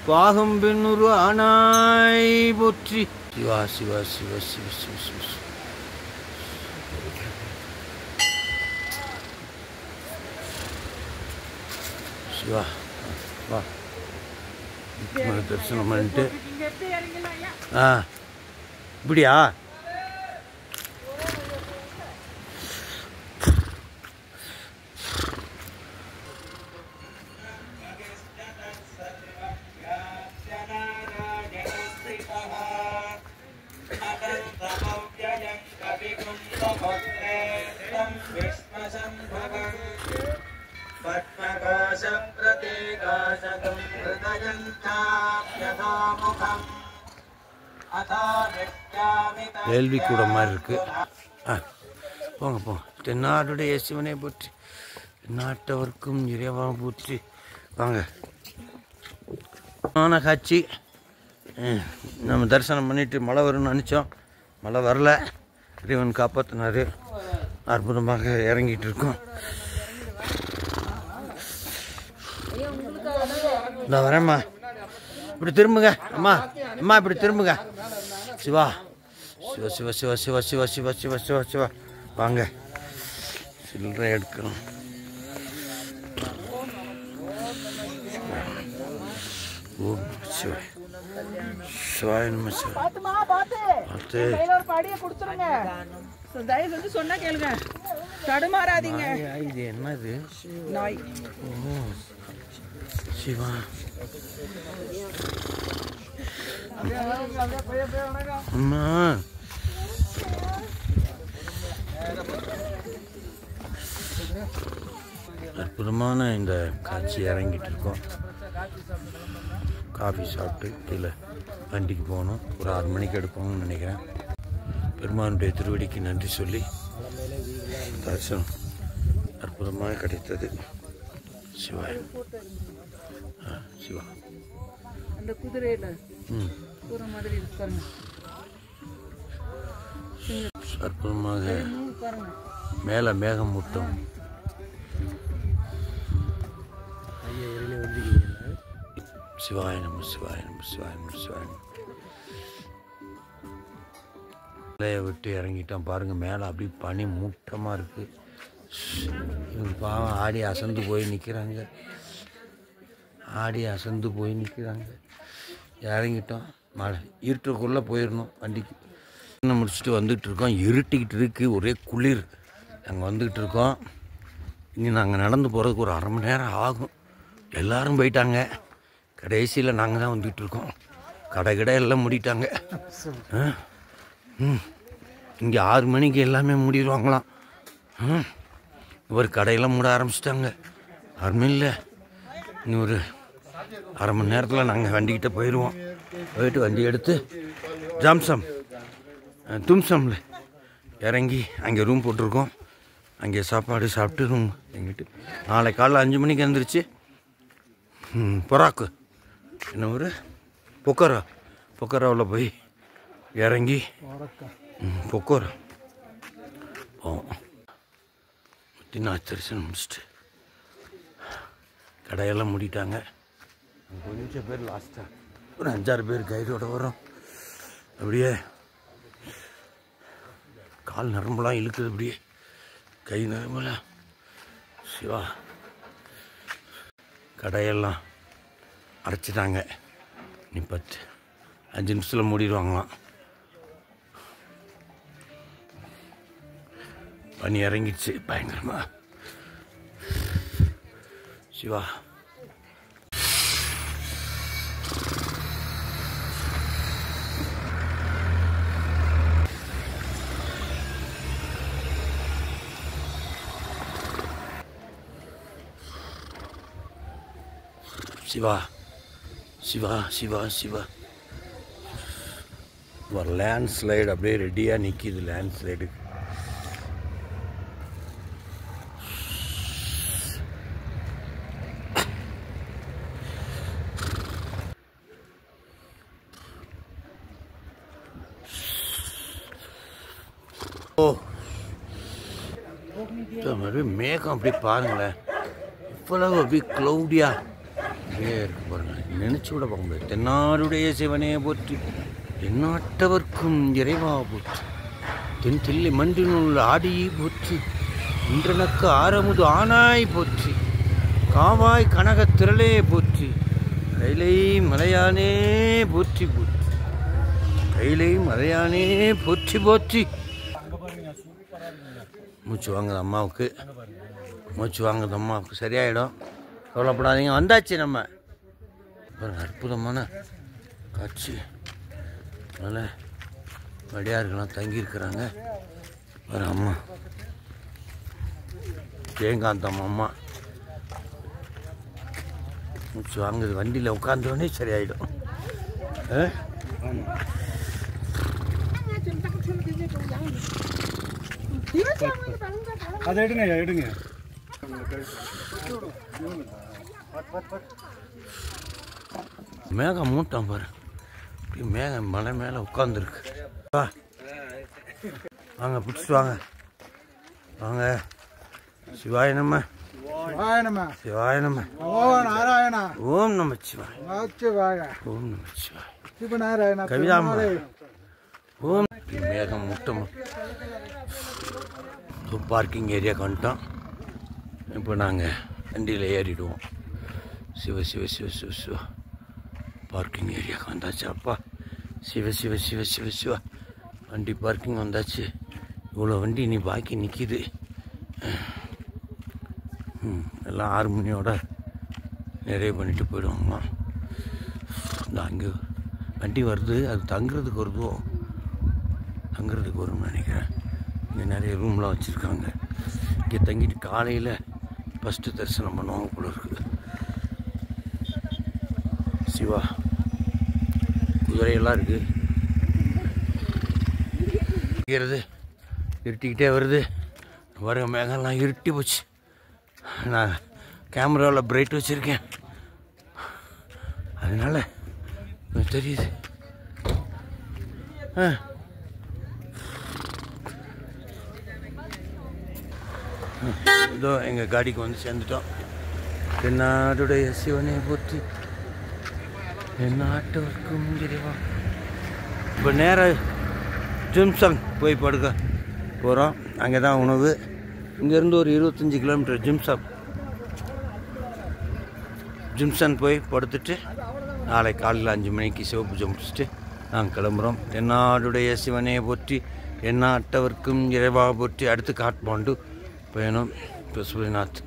பாகம் பெண்ணுரு ஆனாய் போற்றி. சிவா சிவா சிவ சிவ சிவ சிவ. சிவா வா தரிசனம் பண்ணிட்டு இப்படியா? கேள்வி கூட மாதிரி இருக்கு. போங்க போங்க. தென்னாடுடைய சிவனை போற்றி, நாட்டவர்க்கும் இறைவா போற்றி. வாங்க. ஆன காட்சி. நம்ம தரிசனம் பண்ணிட்டு மழை வரும்னு நினச்சோம். மழை வரல. இறைவன் காப்பாற்றினாரு. அற்புதமாக இறங்கிட்டு இருக்கோம். நான் வரேம்மா. இப்படி திரும்புங்க அம்மா. அம்மா இப்படி திரும்புங்க. சிவா சிவ சிவ சிவ சிவ சிவ சிவ சிவ சிவ சிவா. வாங்க சில்லறை எடுக்கணும். ஓம் சிவ சிவாய நம சிவ. பார்த்து தயவு செஞ்சு சொன்னா கேளுங்க, தடுமாறாதீங்க. இது என்னது? நாய். ஓ சிவா. அம்மா அற்புதமான இந்த காட்சி இறங்கிட்டு இருக்கோம். காஃபி சாப்பிட்டு கீழே வண்டிக்கு போகணும். ஒரு 6 மணிக்கு எடுப்போம்னு நினைக்கிறேன். பெருமானுடைய திருவடிக்கு நன்றி சொல்லி தரிசனம் அற்புதமாக கிடைத்தது. சிவாய். சிவா. அந்த குதிரையில ஒரு மாதிரி பாருங்க. அற்புதமாக மேலே மேகம் முட்டும். சிவாய நம சிவாய நம சிவாய நம சிவாய நம. மலையை விட்டு இறங்கிட்டோம் பாருங்க. மேலே அப்படி பனி மூட்டமாக இருக்கு. இவங்க பாவம் ஆடி அசந்து போய் நிற்கிறாங்க. ஆடி அசந்து போய் நிற்கிறாங்க. இறங்கிட்டோம். மழை இருட்டுக்குள்ளே போயிடணும் வண்டிக்கு. முடிச்சுட்டு வந்துக்கிட்டு இருக்கோம். இருட்டிக்கிட்டு இருக்குது, ஒரே குளிர். நாங்கள் வந்துக்கிட்டு இருக்கோம். இனி நாங்கள் நடந்து போகிறதுக்கு ஒரு 1/2 மணி நேரம் ஆகும். எல்லோரும் போயிட்டாங்க. கடைசியில் நாங்கள் தான் வந்துக்கிட்டு இருக்கோம். கடை எல்லாம் மூடிட்டாங்க. இங்கே 6 மணிக்கு எல்லாமே மூடிடுவாங்களாம். ஒரு கடையெல்லாம் மூட ஆரம்பிச்சிட்டாங்க. யாருமே இல்லை. இன்னும் ஒரு 1/2 மணி நேரத்தில் நாங்கள் வண்டிக்கிட்ட போயிடுவோம். போயிட்டு வண்டி எடுத்து ஜாம்சம் தும்சம்ல இறங்கி அங்கே ரூம் போட்டிருக்கோம். அங்கே சாப்பாடு சாப்பிட்டு ரூம் எங்கிட்டு நாளை காலைல 5 மணிக்கு எழுந்திரிச்சு பொராக்கு என்ன ஒரு பொக்கராவில் போய் இறங்கி பொக்கோரா போவோம். முத்திநாத் தரிசனம் முடிச்சுட்டு கடையெல்லாம் மூடிட்டாங்க. கொஞ்சம் பேர் லாஸ்ட்டாக ஒரு 5-6 பேர் கைடோட வரோம். அப்படியே கால் நரம்பெல்லாம் இழுக்குது, அப்படியே கை நரம்பெல்லாம். சிவா கடையெல்லாம் அடைச்சிட்டாங்க. நீ 5 நிமிஷத்தில் மூடிடுவாங்களாம். பனி இறங்கிடுச்சு பயங்கரமாக. சிவா சிவா சிவா சிவா சிவா ஒரு லேண்ட் ஸ்லைடு அப்படியே ரெடியாக நிற்கிது. லேண்ட் ஸ்லைடு மறுபடியும் மேகம் அப்படி பாருங்களேன். இவ்வளவு அப்படியே க்ளௌடியாக அப்படியே இருக்கு பாருங்க. நினச்சி விட பார்க்க முடியாது. தென்னாடுடைய சிவனே போற்றி, எந்நாட்டவர்க்கும் இறைவா போற்றி, தென் தில்லை மண்டினுள் ஆடியை போற்றி, இன்றனக்கு ஆரமுது ஆனாய் போற்றி, காவாய் கனக திரளே போற்றி, கைலை மலையானே போற்றி போற்றி, கைலை மலையானே போற்றி போற்றி. மூச்சு வாங்குது அம்மாவுக்கு, மூச்சு வாங்குது அம்மாவுக்கு. சரியாயிடும், கவலைப்படாதீங்க. வந்தாச்சு நம்ம. பாருங்க அற்புதமான காட்சி. அதனால் வடியார்கள்லாம் தங்கியிருக்கிறாங்க. பாரு அம்மா ஜெயகாந்தம் அம்மா மூச்சு வாங்குது. வண்டியில் உட்காந்தோடனே சரியாயிடும். அதை எடுங்க. மேகம் மூட்டம் பாரு, இப்படி மேகம் மலை மேலே உட்காந்துருக்கு. வாங்க பிடிச்சிட்டு வாங்க வாங்க. சிவாய நம சிவாய நம நாராயணா ஓம் நம சிவாய ஓம் நம சிவாய கவிதாம்மா ஓம். மேகம் முட்டம் பார்க்கிங் ஏரியாவுக்கு வந்துட்டோம். இப்போ நாங்கள் வண்டியில் ஏறிடுவோம். சிவ சிவ சிவ சிவ சிவ பார்க்கிங் ஏரியாவுக்கு வந்தாச்சு. அப்பா சிவ சிவ சிவ சிவ சிவா வண்டி பார்க்கிங் வந்தாச்சு. இவ்வளோ வண்டி நீ பாக்கி நிற்கிது. எல்லாம் 6 மணியோட நிறைய பண்ணிட்டு போயிடுவாங்களாம். இந்த அங்கே வண்டி வருது, அது தங்குறதுக்கு வருதோ, தங்குறதுக்கு வரும்னு நினைக்கிறேன். இங்கே நிறைய ரூம்லாம் வச்சுருக்காங்க. இங்கே தங்கிட்டு காலையில் ஃபஸ்ட்டு தரிசனம் பண்ணுவாங்க போல இருக்குது. சிவா குதிரையெல்லாம் இருக்குது. இருட்டிக்கிட்டே வருது. வர மேகம்லாம் இருட்டி போச்சு. நான் கேமராவில் பிரைட் வச்சுருக்கேன், அதனால் தெரியுது. இதோ எங்கள் காடிக்கு வந்து சேர்ந்துட்டோம். தென்னாடுடைய சிவனை போற்றி, எந்நாட்டவர்க்கும் இறைவா. இப்போ நேராக ஜிம்சங் போய் படுக்க போகிறோம். அங்கே தான் உணவு. இங்கேருந்து ஒரு 25 கிலோமீட்டர் ஜிம்சன் போய் படுத்துட்டு நாளை காலையில் 5 மணிக்கு சிவபூஜை முடிச்சுட்டு நாங்கள் கிளம்புறோம். தென்னாடுடைய சிவனே போற்றி, எந்நாட்டவர்க்கும் இறைவா போற்றி. அடுத்து காட்மாண்டு பயணம், பசுபதிநாத்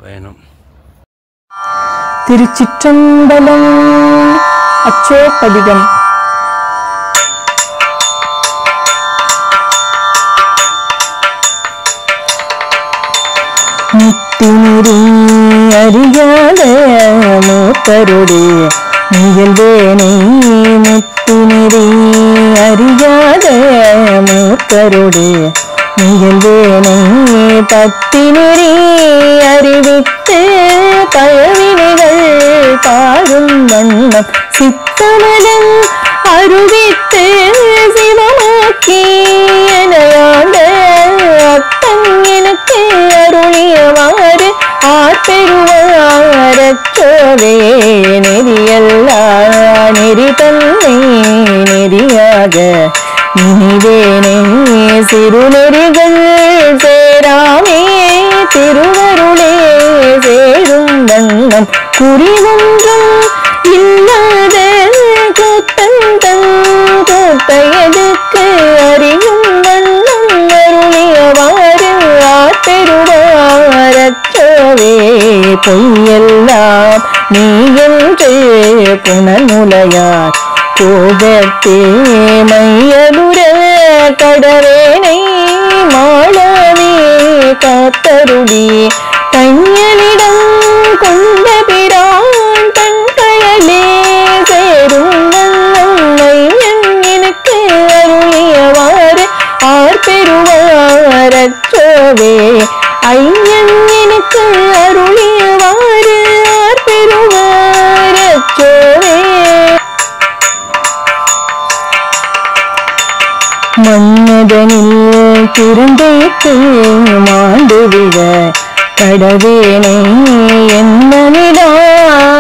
பயணம். திருச்சிற்றம்பலம். அச்சோப்பதிகம். முத்தினிரி அறியாத மூத்தருடே முயல்வேனை, முத்தினிரி அறியாத மூத்தருடே முயல்வேனை, பத்தினிரி அறிவித்து பழவினைகள் பாரும் வண்ணம் சித்தமலம் அருவித்து சிவமாக்கி எனையாண்ட அத்தன் எனக்கு அருளியவாறு ஆற்பெருவாரச்சோவே நெறியல்லா நெறி தன்னை நெறியாக நினைவேனே சிறுநெறிகள் சேராமே திருவருளே சேரும் வண்ணம் குறிவொன்றும் இல்லாத கூத்தந்தன் கூத்தையதுக்கு அறியும் வண்ணம் அருளியவாறு ஆற்பெருவாரச்சோவே பொய்யெல்லாம் நீ என்று புனமுலையார் போகத்தே மையலுர கடவேனை மாளாவே காத்தருளி கையலிடம் கொண்ட பிரான் தன் கயலே சேரும் வண்ணம் மையன் எனக்கு அருளியவாறு ஆற்பெருவாரச்சோவே ஐயன் எனக்கு அருளியவாறு ஆற்பெருவாரச்சோவே. மன்னதனில் திறந்தேக்கு மாண்டுவிட கடவேனை என்னிடா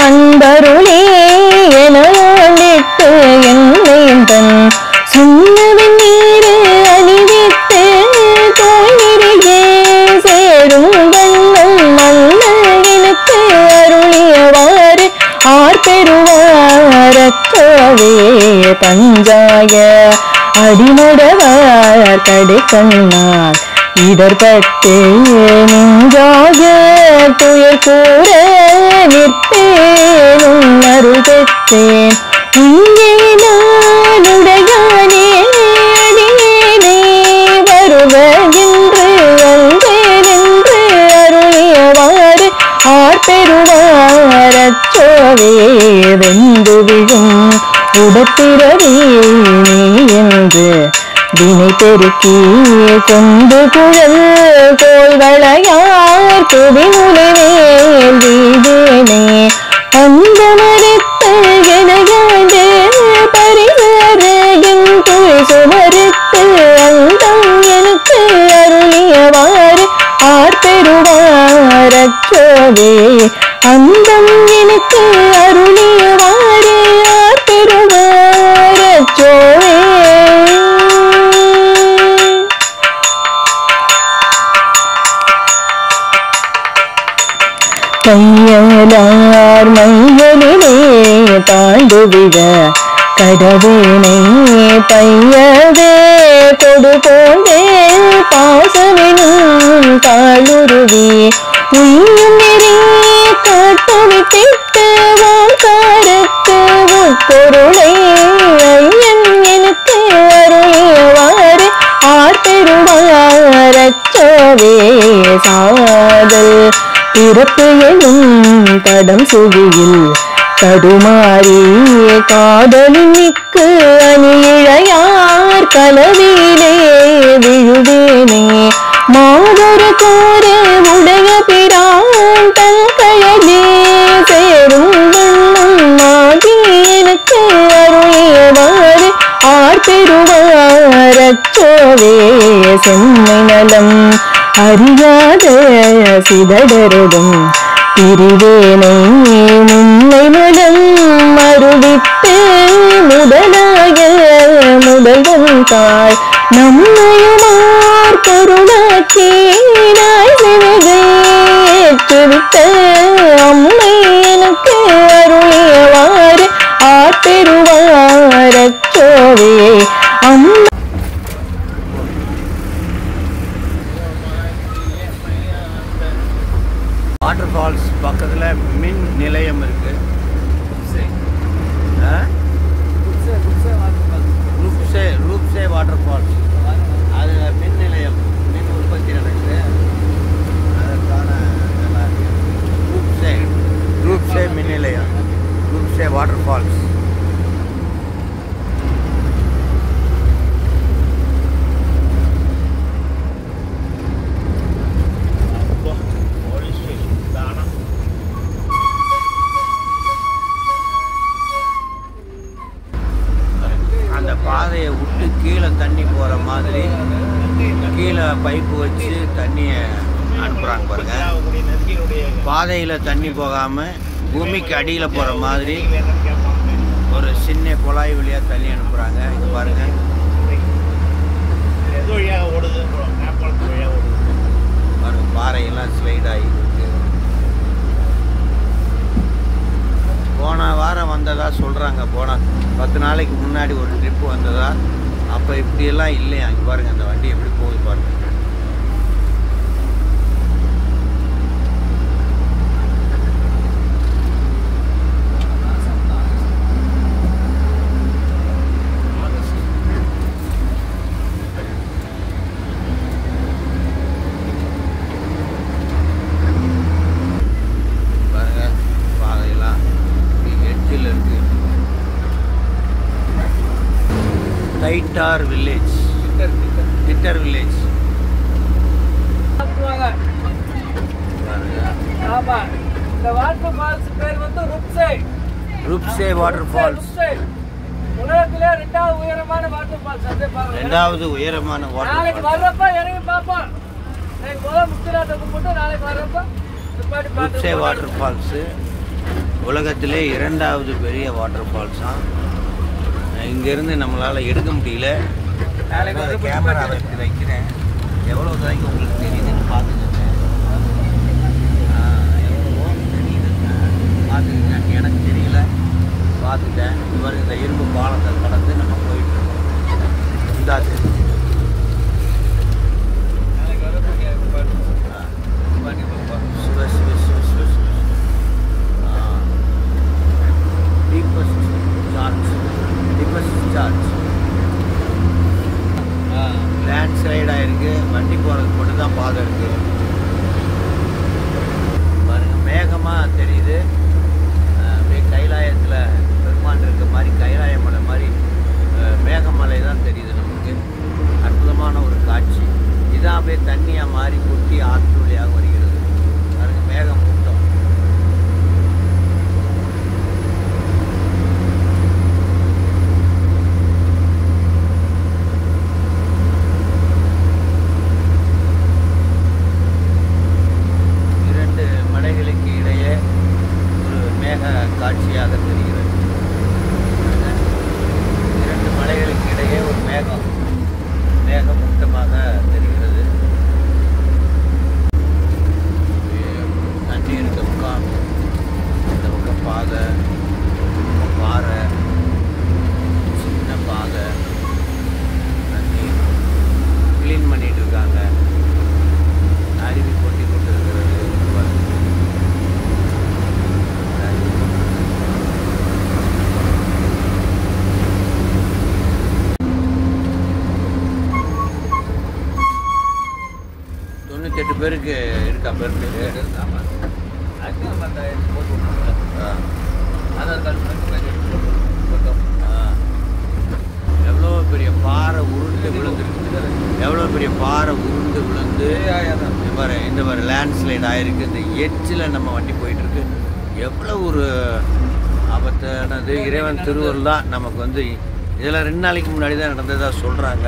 அன்பருளே எனிட்டு என்னையும் தன் சுண்ணவின் நீரு அணிவித்து தோய்நிறையே சேரும் வண்ணம் மன்ன எனக்கு அருளியவாறு ஆற்பெருவாரச்சோவே பஞ்சாய அடிமடவார் கடை கண்ணார் இடர்பட்டு நின்றாக துயர் கூற நிற்பேனும் அருள் பெற்றேன் இங்கே நானுடையானே அடியேனே வருவகின்று வந்தேன் என்று அருளியவாறு ஆற்பெருவாரச்சோவே வெந்து விழும் உடப்பிறவி நீ என்று வினை பெருக்கி கொண்டு குழல் கோல் வளையார் துதிமுலைவேல் வீதேனே அந்த மறுத்த எனையாண்டு பரிசரகின் துளி சுமறுத்து அந்தம் எனக்கு அருளியவாறு ஆற்பெருவாரச்சோவே அந்தம் எனக்கு அருளியவாறு ஆற்பெருவாரச்சோவே. கையலார் மையலிலே தாண்டுவிட கடவேனை பையவே கொடு போந்தே பாசமெனும் காலுருவி உய்யும் நெறி காட்டவித்திட்டு வாங்காரத்து உட்பொருளை ஐயன் எனக்கு அருளியவாறு ஆற்பெருவாரச்சோவே சாதல் பிறப்பு எனும் தடம் சுழியில் தடுமாறி காதலின் மிக்கு அணியிழையார் கலவிலே விழுவேனே மாதொரு கோர உடைய பிரான் தன் கயலே சேரும் வண்ணம் ஆகி எனக்கு அருளியவாறு ஆற்பெருவாரச்சோவே செம்மை நலம் அறியாத சிதடருடும் பிரிவேனை முன்னை மலம் மறுவிட்டு முதலாக முதல்வன் தாய் நம்மையுமார் கருணாக்கீனாய் சிவகேற்றுவிட்ட அம்மை எனக்கு அருளியவாறு ஆற்பெருவாரச்சோ விட்டு கீழே தண்ணி போகிற மாதிரி கீழே பைப்பு வச்சு தண்ணியை அனுப்புகிறாங்க பாருங்க. பாதையில் தண்ணி போகாமல் பூமிக்கு அடியில் போகிற மாதிரி ஒரு சின்ன குழாய் வழியாக தண்ணி அனுப்புகிறாங்க. இங்கே பாருங்கள், பாருங்க பாறையெல்லாம் ஸ்லைட் ஆகிருக்கு. போன வாரம் வந்ததா சொல்கிறாங்க. போன 10 நாளைக்கு முன்னாடி ஒரு ட்ரிப்பு வந்ததா. அப்போ இப்படியெல்லாம் இல்லையா. இங்கே பாருங்கள் அந்த வண்டி எப்படி போகுது பாருங்கள். டைட்டார் வில்லேஜ், டிட்டர் வில்லேஜ். இந்த வாட்டர் ஃபால்ஸ் பேர் வந்து ருப்சே வாட்டர் ஃபால்ஸ். உலகத்திலே 2வது உயரமான வாட்டர் ஃபால்ஸ். 2வது உயரமான வாட்டர் நாளைக்கு வர்றப்ப இறங்கி பார்ப்போம். முதல்ல முக்கியத்தை கும்பிட்டு நாளைக்கு வர்றப்ப ருப்சே வாட்டர் ஃபால்ஸு உலகத்திலே 2வது பெரிய வாட்டர் ஃபால்ஸாக. இங்கேருந்து நம்மளால் எடுக்க முடியல. கேமரா வைக்கிறேன். எவ்வளோ தூரம் உங்களுக்கு தெரியுதுன்னு பார்த்துக்கோங்க. எவ்வளோ தெரியுதுங்க பார்த்துக்கங்க. எனக்கு தெரியல, பார்த்துட்டேன். இவர் இந்த இரும்பு பாலத்தை கடந்து நம்ம போயிட்டு இருக்கோம். இந்தா தெரியுது. Shiva Shiva Shiva Shiva Shiva. Deepest charge land slide ஆகிருக்கு. வண்டி போகிறதுக்கு மட்டும் தான் பாதை இருக்குது. பாருங்க மேகமாக தெரியுது. அப்படியே கைலாயத்தில் பெருமான் இருக்க மாதிரி கைலாய மலை மாதிரி மேகமலை தான் தெரியுது நமக்கு. அற்புதமான ஒரு காட்சி. இதான் அப்படியே தண்ணியாக மாறி கொட்டி ஆற்று வழியாக வருகிறது. பாருங்க மேகம் கூட்டம். காட்சியாக தெரிகிறது. 2 மலைகளுக்கு இடையே ஒரு மேகமூட்டமாக தெரிகிறது. தண்ணி இருக்க பக்கம், இந்த பக்கம் பாதை, பாறை, சின்ன பாதை, தண்ணி கிளீன் பண்ணிட்டு இருக்காங்க. அருவி கொட்டி கொண்டு இருக்கிறது. பேருக்கு இருக்கா பேர் எவ்வளோ பெரிய பாறை உருண்டு விழுந்துருக்கு. எவ்வளோ பெரிய பாறை உருண்டு விழுந்து இந்த மாதிரி லேண்ட்ஸ்லைட் ஆகிருக்கு. இந்த எட்ஜில் நம்ம வண்டி போயிட்டுருக்கு. எவ்வளோ ஒரு ஆபத்தானது. இறைவன் திருவருள் தான் நமக்கு வந்து. இதில் 2 நாளைக்கு முன்னாடி தான் நடந்ததாக சொல்கிறாங்க.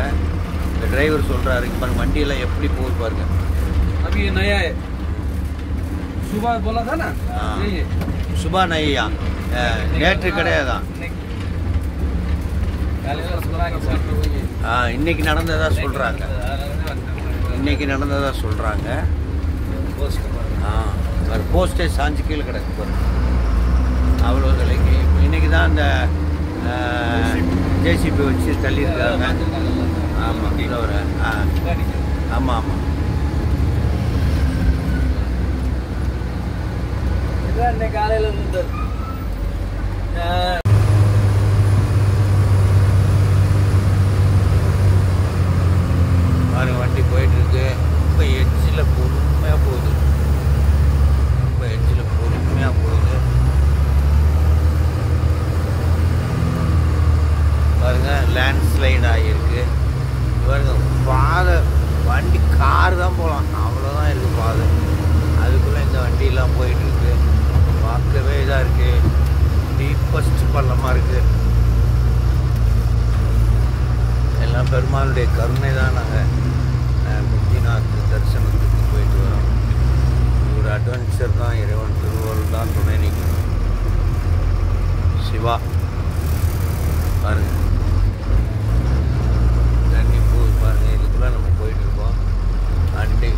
இந்த டிரைவர் சொல்கிறாரு. பாருங்க வண்டியெல்லாம் எப்படி போகுது பாருங்க. अभी ये नया है, सुबह बोला था ना, यही है। सुबह नहीं है, நேற்று கிடையாதான். இன்னைக்கு நடந்ததா சொல்கிறாங்க. இன்னைக்கு நடந்ததா சொல்கிறாங்க. போஸ்டே சாஞ்சு கீழே கிடக்கு. அவ்வளோ விலைக்கு இன்னைக்கு தான் அந்த ஜேசிபி வச்சு தள்ளியிருக்காங்க. ஆமாம் இதில் ஒரு ஆமாம் ஆமாம். காலையில் இருந்து பாருங்க வண்டி போயிட்டுருக்கு. ரொம்ப எட்ஜில் பொறுமையாக போகுது. ரொம்ப எட்ஜில் பொறுமையாக போகுது. பாருங்க லேண்ட்ஸ்லைட் ஆகியிருக்கு. பாருங்க பாதை வண்டி கார் தான் போகலாம். அவ்வளோதான் இருக்குது பாதை. அதுக்குள்ளே இந்த வண்டியெல்லாம் போயிட்டுருக்கு. பார்க்கவே இதாக இருக்குது. டீப்பஸ்ட் பள்ளமாக இருக்குது. எல்லாம் பெருமாளுடைய கருணை தான். நாங்கள் முக்திநாத் தரிசனத்துக்கு போயிட்டு வரோம். ஒரு அட்வென்ச்சர் தான். இறைவன் திருவருள் தான் துணை நிற்கணும். சிவா பாருங்க, தண்ணி போகுது பாருங்க. இதுக்குள்ளே நம்ம போயிட்டுருக்கோம். அண்டி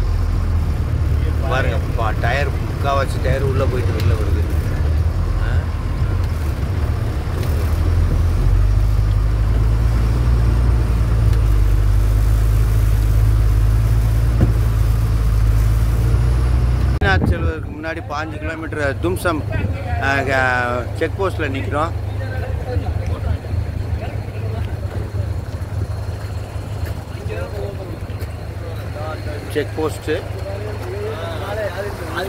பாருங்க, டயர் முக்கால்வாசி டயர் உள்ளே போயிட்டு வெளில வருது. செல்வதற்கு முன்னாடி 5 கிலோமீட்டர் தும்சம் செக் போஸ்ட்டில் நிற்கிறோம். செக் போஸ்ட்டு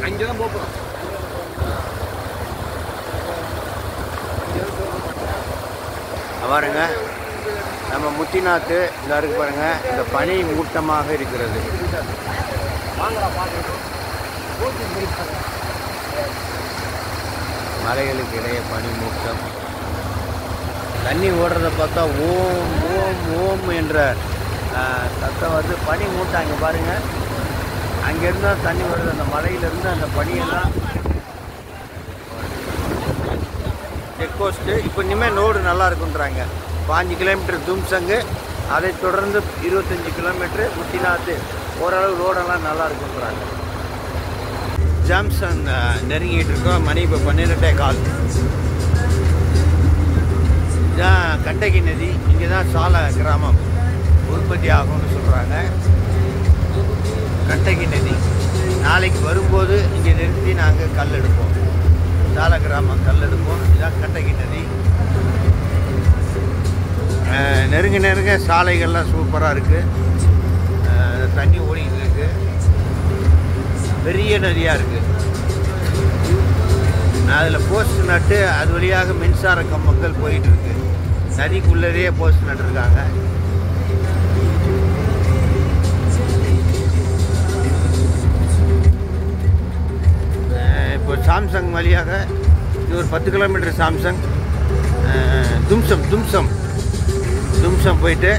அங்கே தான் போகிறோம். பாருங்க, நம்ம முத்திநாத்து இந்த இருக்கு பாருங்க. இந்த பனி மூட்டமாக இருக்கிறது. மலைகளுக்கு இடையே பனி மூட்டம். தண்ணி ஓடுறத பார்த்தா ஓம் ஓம் ஓம் என்ற சத்தம் வருது. பனி மூட்டம் அங்கே பாருங்கள். அங்கேருந்து தான் தண்ணி வருது. அந்த மலையிலேருந்து அந்த பனியெல்லாம். செக் போஸ்ட்டு இப்போ இனிமேல் ரோடு நல்லா இருக்குன்றாங்க. 5 கிலோமீட்டர் தும்சங்கு, அதை தொடர்ந்து 25 கிலோமீட்டரு முத்திநாத்து. ஓரளவு ரோடெல்லாம் நல்லா இருக்குன்றாங்க. ஜாம்சன் நெருங்கிட்டு இருக்கோம். மணி இப்போ 12:15. இதுதான் கண்டகி நதி. இங்கே தான் சால கிராமம் உற்பத்தி ஆகும்னு சொல்கிறாங்க. கண்டகி நதி. நாளைக்கு வரும்போது இங்கே நிறுத்தி நாங்கள் கல் எடுப்போம். சால கிராமம் கல் எடுப்போம். இதுதான் கண்டகி நதி. நெருங்க நெருங்க சாலைகள்லாம் சூப்பராக இருக்குது. தண்ணி ஓடிக்கிட்டு இருக்குது. பெரிய நதியாக இருக்குது. அதில் போஸ்ட் நட்டு அது வழியாக மின்சார கம்பங்கள் போயிட்டு இருக்கு. நதிக்குள்ளேயே போஸ்ட் நட்டுருக்காங்க. இப்போ சாம்சங் வழியாக இது ஒரு 10 கிலோமீட்டர் சாம்சங் தும்சம் போயிட்டு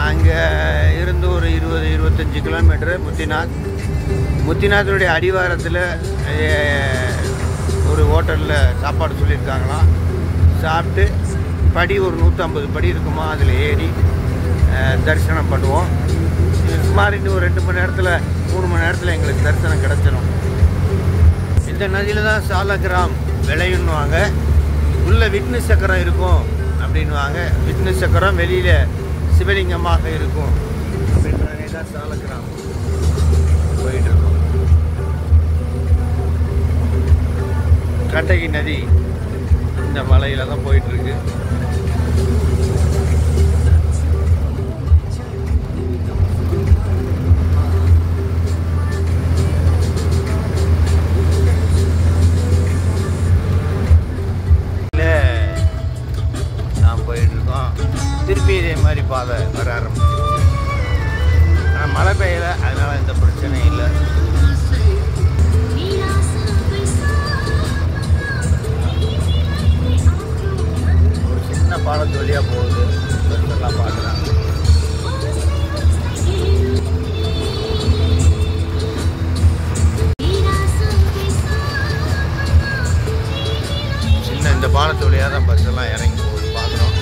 அங்கே இருந்து ஒரு 20-25 கிலோமீட்டரு முத்திநாத்துடைய அடிவாரத்தில் ஒரு ஹோட்டலில் சாப்பாடு சொல்லியிருக்காங்களாம். சாப்பிட்டு படி ஒரு 150 படி இருக்குமா, அதில் ஏறி தரிசனம் பண்ணுவோம். சுமார் இன்னும் ஒரு 2 மணி நேரத்தில் 3 மணி நேரத்தில் எங்களுக்கு தரிசனம் கிடச்சிடும். இந்த நதியில் தான் சாலகிராம் விளையுன்னுவாங்க. உள்ளே விஷ்ணு சக்கரம் இருக்கும் அப்படின்வாங்க. விஷ்ணு சக்கரம் வெளியில் சிவலிங்கமாக இருக்கும் அப்படின்றாங்க. தான் சாலகிராம் போயிட்டுருக்கோம். கண்டகி நதி இந்த மலையில் தான் போயிட்டுருக்கு. நாம் போயிட்டுருக்கோம். திருப்பி இதே மாதிரி பாதை வர ஆரம்பிச்சிருச்சு. ஆனால் மழை பெய்யலை, அதனால் எந்த பிரச்சனையும் இல்லை. ஒரு சின்ன பாலத்து வழியாக போகுது. பெருசெல்லாம் பார்க்குறாங்க. சின்ன இந்த பாலத்து வழியாக தான் பஸ் எல்லாம் இறங்கி போகுது. பார்க்குறோம்.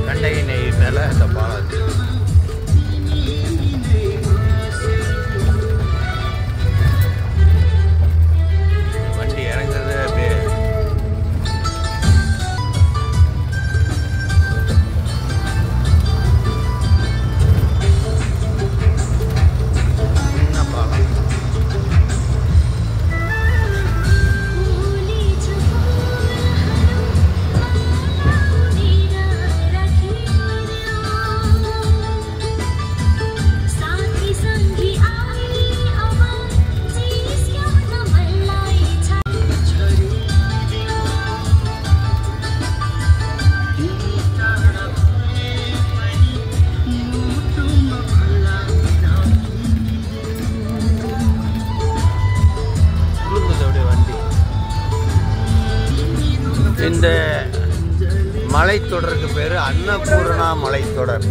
கண்டகி நதி மேலே இந்த பாலம் வண்டி இறங்குறது அப்படியே இந்த மலைத்தொடருக்கு பேர் அன்னபூர்ணா மலைத்தொடர்.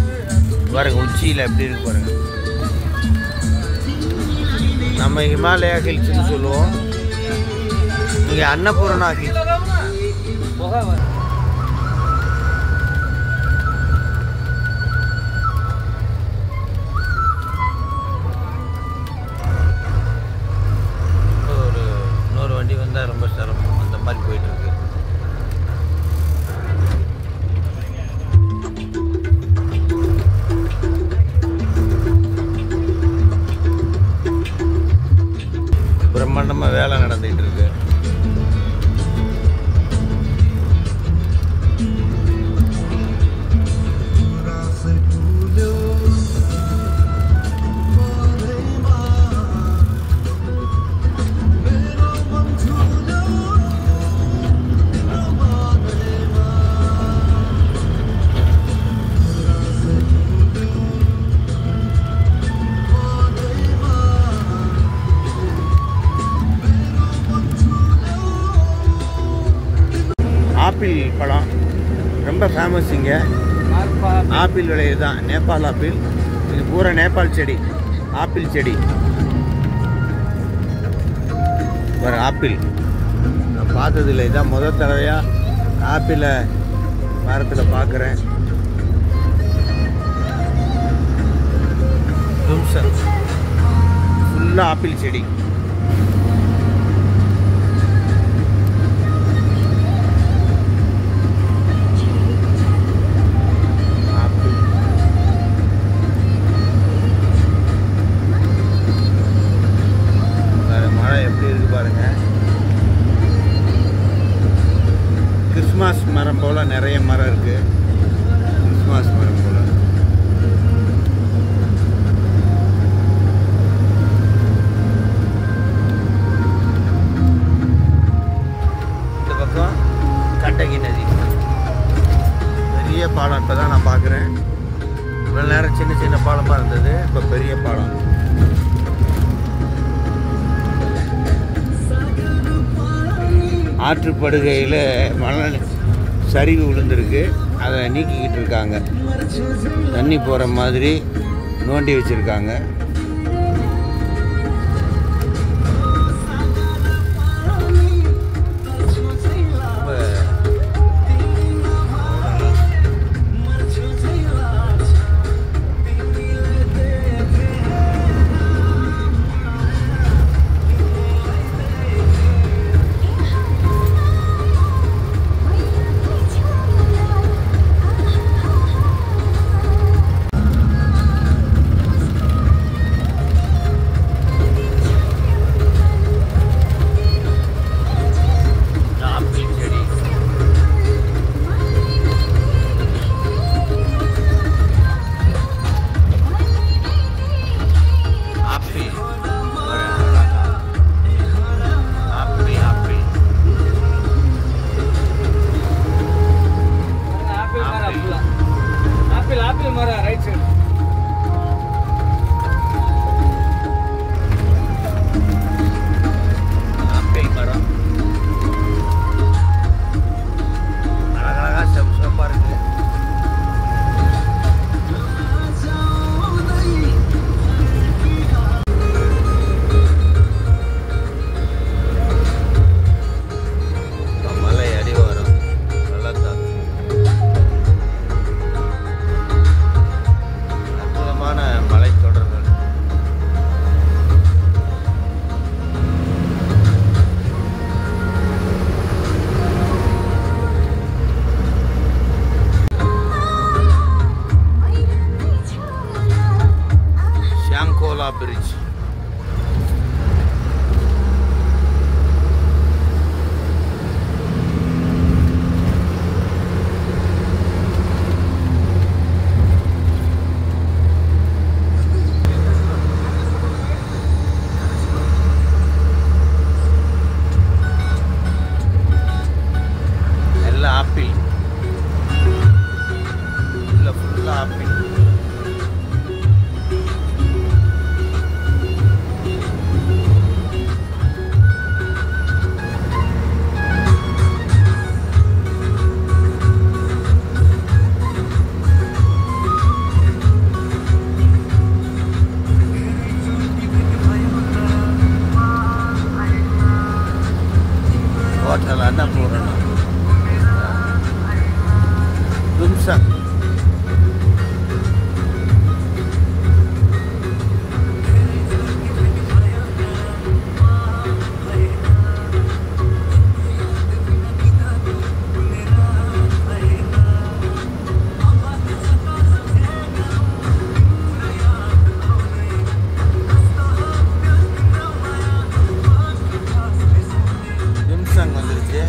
பாருங்க உச்சியில் எப்படி இருக்கு பாருங்க. நம்ம ஹிமாலயா ஹில்ஸ்னு சொல்லுவோம், இங்கே அன்னபூர்ணா ஹில்ஸ். இன்னொரு வண்டி வந்தால் ரொம்ப சிரமம், அந்த மாதிரி போயிட்டு இருக்கு. பிரம்மாண்டமாக வேலை நடந்துகிட்டு இருக்கு. ஆப்பிள் பழம் ரொம்ப ஃபேமஸ் இங்கே. ஆப்பிள் விளையுது தான், நேபாள் ஆப்பிள். இது பூரா நேபாள் செடி, ஆப்பிள் செடி. ஒரு ஆப்பிள் நான் பார்த்ததில்லை, இதான் முதல் தடவையாக ஆப்பிளை மரத்தில் பார்க்குறேன். ஃபுல்லாக ஆப்பிள் செடி. கிறிஸ்மஸ் மரம் போல் நிறைய மரம் இருக்குது. கிறிஸ்மஸ் மரம் போல் இந்த பக்கம் கண்டகி நதி. பெரிய பாலம் இப்போ தான் நான் பார்க்குறேன். இவ்வளோ நேரம் சின்ன சின்ன பாலமாக இருந்தது, இப்போ பெரிய பாலம். ஆற்றுப்படுகையில் மணல் சரிவு விழுந்திருக்கு, அதை நீக்கிக்கிட்டு இருக்காங்க. தண்ணி போகிற மாதிரி நோண்டி வச்சுருக்காங்க. ஜம்சங். ஜம்சங் வந்துருச்சு.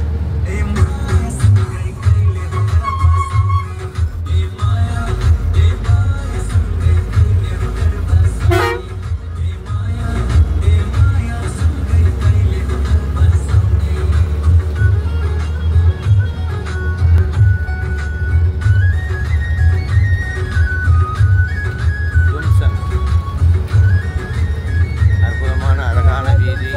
அற்புதமான அழகான வீதி.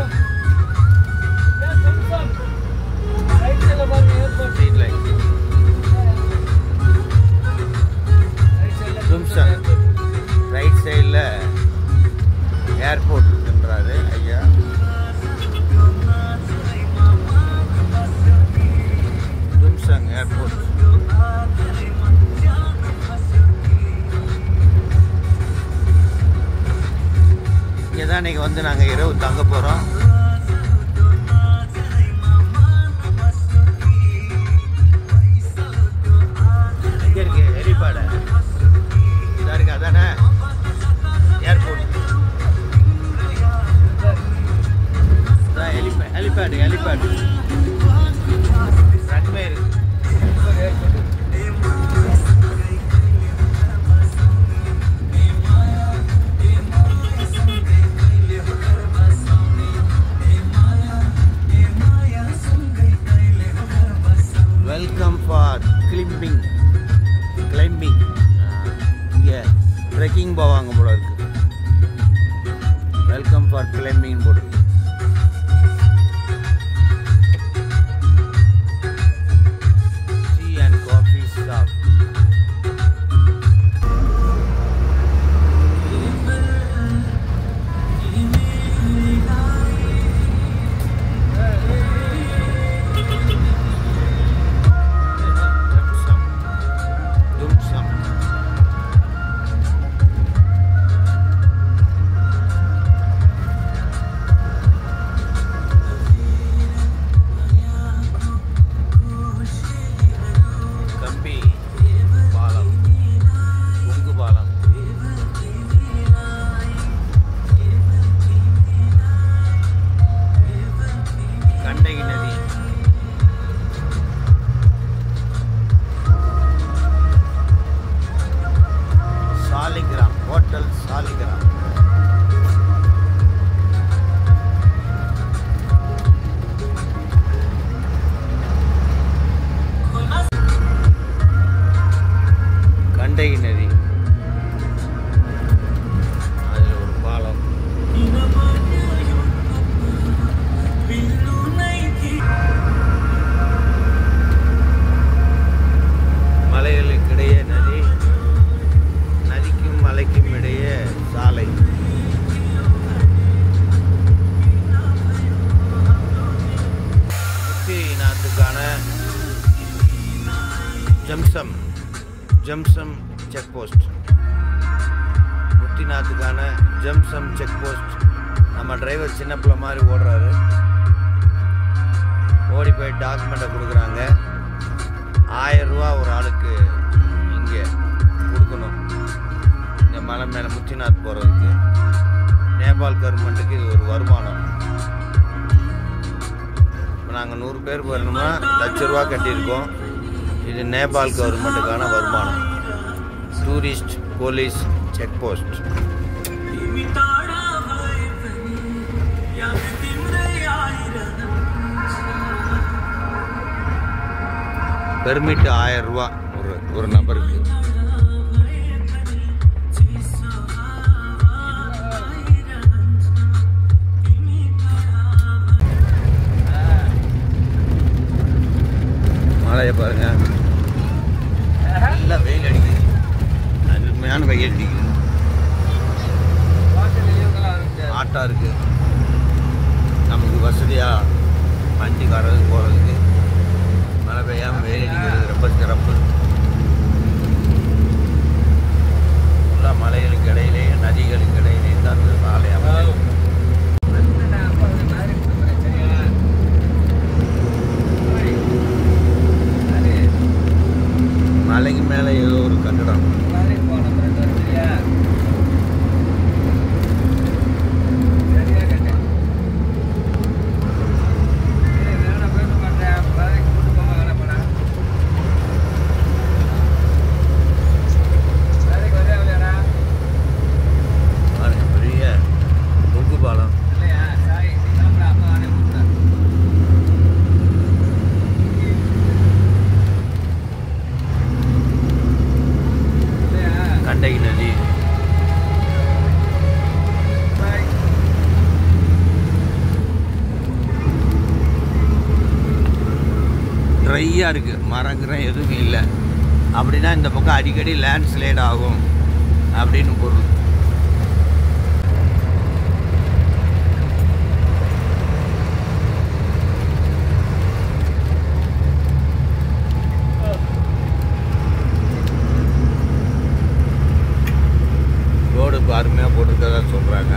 Street light. ஜம்சங் ரைட் சைடில் ஏர்போர்ட் இருக்குன்றாரு ஐயா. ஜம்சங் ஏர்போர்ட். இங்கே தான் இன்றைக்கி வந்து நாங்கள் இரவு தங்க போகிறோம். இங்கே இருக்கு ஹெலிபேடு. இதாக இருக்கு அதானே ஏர்போர்ட். இதான் ஹெலிபேடு ரன்வே இருக்கு. Welcome for climbing. இங்கே ட்ரெக்கிங் போவாங்க போல இருக்கு. வெல்கம் ஃபார் கிளைம்பிங் போட்டு. Tea and coffee shop. கம்பி பாலம், கொங்கு பாலம். கண்டகி நதி. சாலிகிராம் ஹோட்டல் சாலிகிராம். கண்டகி நதி. அதில் ஒரு பாலம். மலைகளுக்கிடையே நதி, நதிக்கும் மலைக்கும் இடையே சாலை. முத்திநாத்துக்கான ஜம்சம் செக் போஸ்ட். முத்திநாத்துக்கான ஜம்சம் செக் போஸ்ட். நம்ம டிரைவர் சின்ன பிள்ளை மாதிரி ஓடுறாரு. ஓடி போய் டாக்குமெண்ட்டை கொடுக்குறாங்க. 1000 ரூபா ஒரு ஆளுக்கு இங்கே கொடுக்கணும். இந்த மலை மேலே முத்திநாத் போகிறதுக்கு. நேபாள் கவர்மெண்ட்டுக்கு இது ஒரு வருமானம். இப்போ நாங்கள் 100 பேர் போயிடணும்னா 1,00,000 ரூபா கட்டியிருக்கோம். இது நேபாள் கவர்மெண்ட்டுக்கான வருமானம். Tourist police check post. Permit 1000 ரூபா ஒரு நபருக்கு. மழையை பாருங்க, நல்லா வெயில் அடிக்குது. அருமையான வெயில் அடிக்குது. ஆட்டா இருக்கு. நமக்கு வசதியாக வண்டி காரது போகிறதுக்கு. மழை பெய்யாமல் வெயில் அடிக்கிறது ரொம்ப சிறப்பு. ஏதோ ஒரு கட்டடம். பெரிய கொங்கு பாலம். கண்டகி நதி. ட்ரையாக இருக்குது, மரங்கிறேன் எதுவும் இல்லை. அப்படின்னா இந்த பக்கம் அடிக்கடி லேண்ட்ஸ்லைட் ஆகும் அப்படின்னு பொருள். ரோடு இப்போ அருமையாக போட்டிருக்கதா சொல்கிறாங்க.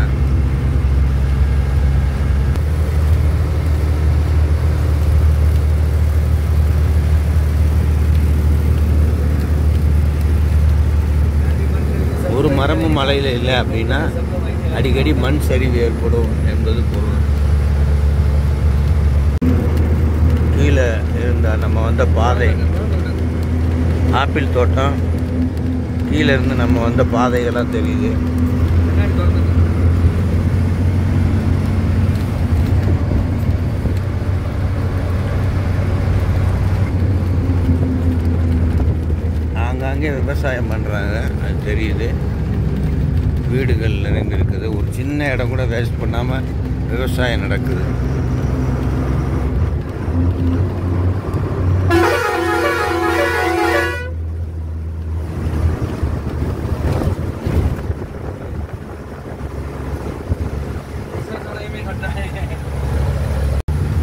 ஒரு மரமும் மலையில் இல்லை அப்படின்னா அடிக்கடி மண் சரிவு ஏற்படும் என்பது பொருள். கீழே இருந்த நம்ம வந்த பாதை, ஆப்பிள் தோட்டம், கீழே இருந்து நம்ம வந்த பாதைகள்லாம் தெரியுது. ஆங்காங்கே விவசாயம் பண்ணுறாங்க, அது தெரியுது. வீடுகள் நிறைந்திருக்குது. ஒரு சின்ன இடம் கூட வேஸ்ட் பண்ணாமல் விவசாயம் நடக்குது.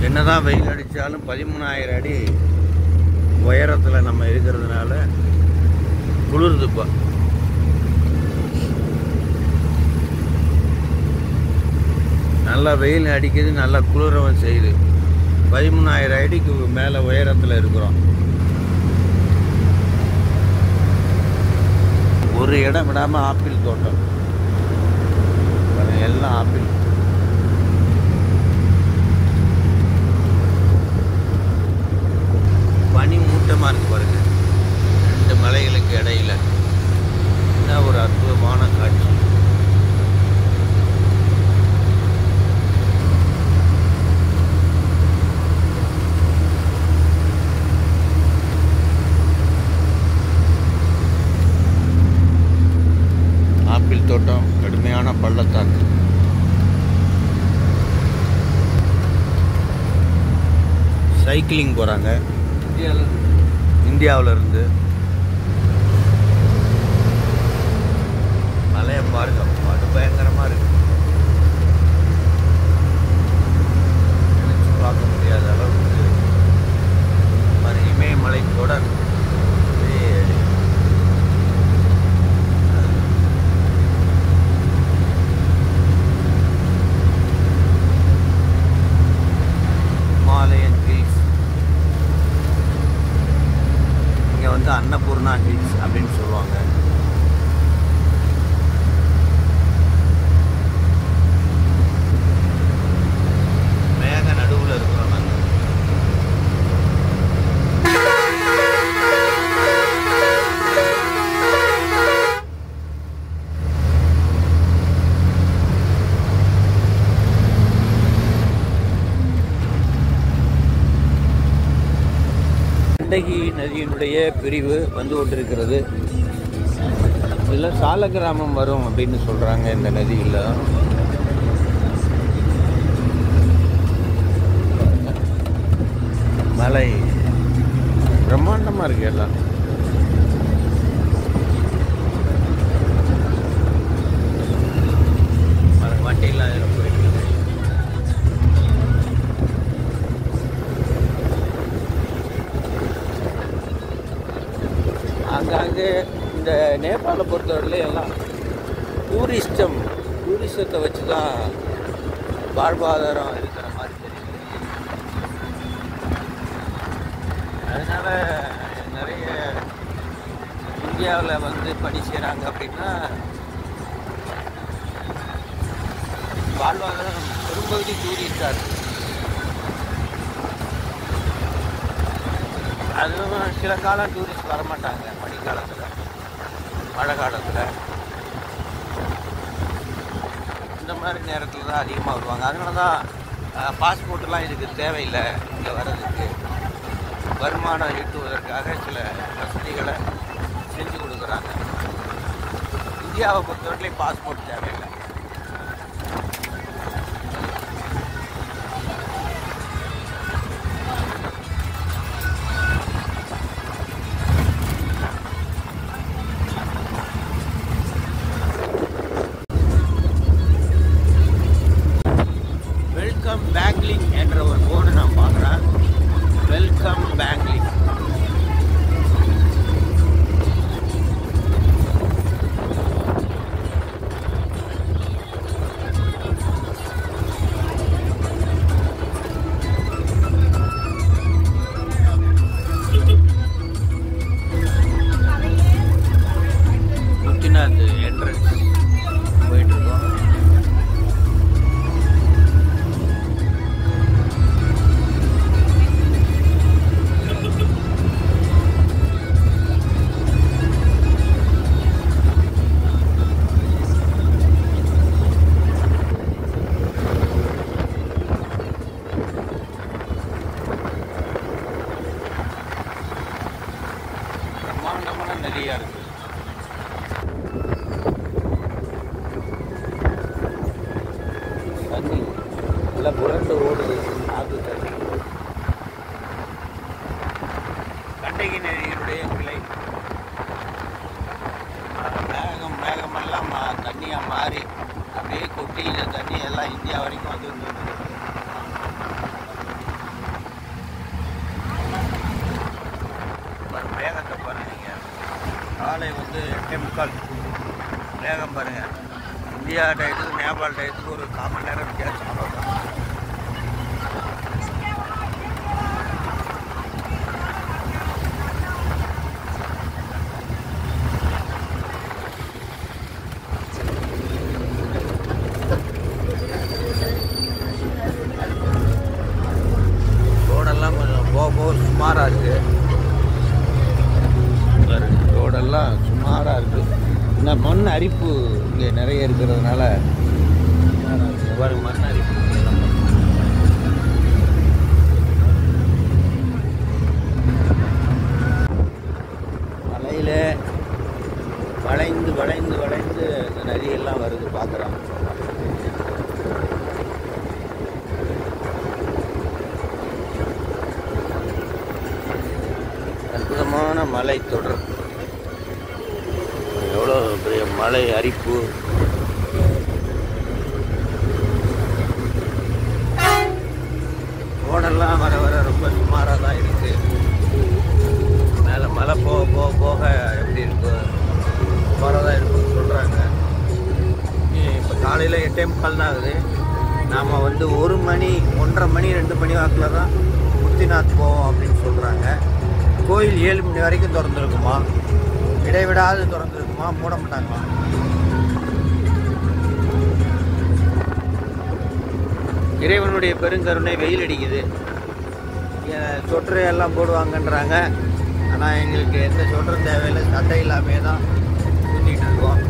என்னதான் வெயில் அடித்தாலும் 13,000 அடி உயரத்தில் நம்ம இருக்கிறதுனால குளிருதுப்பா. நல்லா வெயில் அடிக்குது, நல்லா குளிரவும் செய்யுது. 13,000 அடிக்கு மேலே உயரத்தில் இருக்கிறோம். ஒரு இடம் விடாமல் ஆப்பிள் தோட்டம், எல்லாம் ஆப்பிள். பனி மூட்டமாக இருக்கு பாருங்க, 2 மலைகளுக்கு இடையில. இதான் ஒரு அற்புதமான காட்சி. ஆப்பிள் தோட்டம், கடுமையான பள்ளத்தாக்கு. சைக்கிளிங் போகிறாங்க இந்தியாவிலேருந்து. மலையை பாருங்க, அது பயங்கரமாக இருக்கு. நினைச்சு பார்க்க முடியாத அளவுக்கு இமயமலை தொடர். Himalayan hills. இங்கே வந்து அன்னபூர்ணா ஹில்ஸ் அப்படின்னு சொல்லுவாங்க. மேக நடுவில் இருக்கிறோம் நாங்கள். கண்டகி நதியினுடைய பிரிவு வந்து கொண்டிருக்கிறது. இதில் சால கிராமம் வரும் அப்படின்னு சொல்கிறாங்க இந்த நதியில். மலை பிரம்மாண்டமாக இருக்கு எல்லாம். வண்டியெல்லாம் இதில் போயிட்டு அங்கங்கே இந்த நேபாளை பொறுத்தவரையிலே எல்லாம் டூரிசத்தை வச்சு தான் வாழ்வாதாரம் இருக்கிற மாதிரி தெரியுது. அதனால் நிறைய இந்தியாவில் வந்து பணி செய்கிறாங்க அப்படின்னா வாழ்வாதாரம் பெரும்பகுதி டூரிஸ்டாக இருக்குது. அதுவும் சில காலம் டூரிஸ்ட் வரமாட்டாங்க, பனிக்காலத்தில், மழை காலத்தில், இந்த மாதிரி நேரத்தில் தான் அதிகமாக வருவாங்க. அதனால தான் பாஸ்போர்ட்லாம் இதுக்கு தேவையில்லை. இங்கே வர்றதுக்கு வருமானம் ஈட்டுவதற்காக சில வசதிகளை செஞ்சு கொடுக்குறாங்க. இந்தியாவை பொறுத்தவரையிலையும் பாஸ்போர்ட் தேவையில்லை. வெல்கம் பேங்க்லிங் என்ற ஒரு போர்டு நான் பார்க்குறேன். வெல்கம் பேங்க்லிங். முத்திநாத் என்ட்ரன்ஸ் போயிட்டு இருக்கோம். பிரம்மாண்டமான நதியாக இருக்குது. தண்ணி நல்லா புரண்டு ஓடுது. ஆற்று தண்ணி கண்டகி நதியினுடைய கிளை. மேகமெல்லாம் தண்ணியாக மாறி அப்படியே கொட்டி இந்த தண்ணி எல்லாம் இந்தியா வரைக்கும் வந்து வேகத்தை பாருங்க. காலை வந்து 8:45 வேகம் பாருங்கள். இந்தியா டயத்துக்கு நேபாள் டயத்துக்கு ஒரு 1/4 மணி நேரம் வித்தியாசம். ரோடெல்லாம் கொஞ்சம் போக சுமாராக இருக்குது. ரோடெல்லாம் சுமாராக இருக்குது. இந்த மண் அரிப்பு இங்கே நிறைய இருக்கிறதுனால மண் அரிப்பு மலையில் வளைந்து வளைந்து வளைந்து இந்த நதியெல்லாம் வருது பார்க்குறோம். அற்புதமான மலை தொடர். எவ்வளோ பெரிய மலை அரிப்பு. ரோடெல்லாம் வர வர ரொம்ப சுமாராக தான் இருக்குது. மேலே மழை போக போக போக எப்படி இருக்கும், சுமாராக தான் இருக்குன்னு சொல்கிறாங்க. இப்போ காலையில் 8:45 தான் ஆகுது. நாம் வந்து 1 மணி 1:30 மணி 2 மணி வாக்கில் தான் முத்திநாத் போவோம் அப்படின்னு சொல்கிறாங்க. கோயில் 7 மணி வரைக்கும் திறந்துருக்குமா, இடைவிடாது திறந்துருக்குமா, மூட மாட்டாங்களா? இறைவனுடைய பெருங்கருணை. வெயில் அடிக்குது. சொட்டரை எல்லாம் போடுவாங்கன்றாங்க. ஆனால் எங்களுக்கு எந்த சொட்டரும் தேவையில்லை, சட்டை இல்லாமே தான் சுற்றிட்டு இருக்கோம்.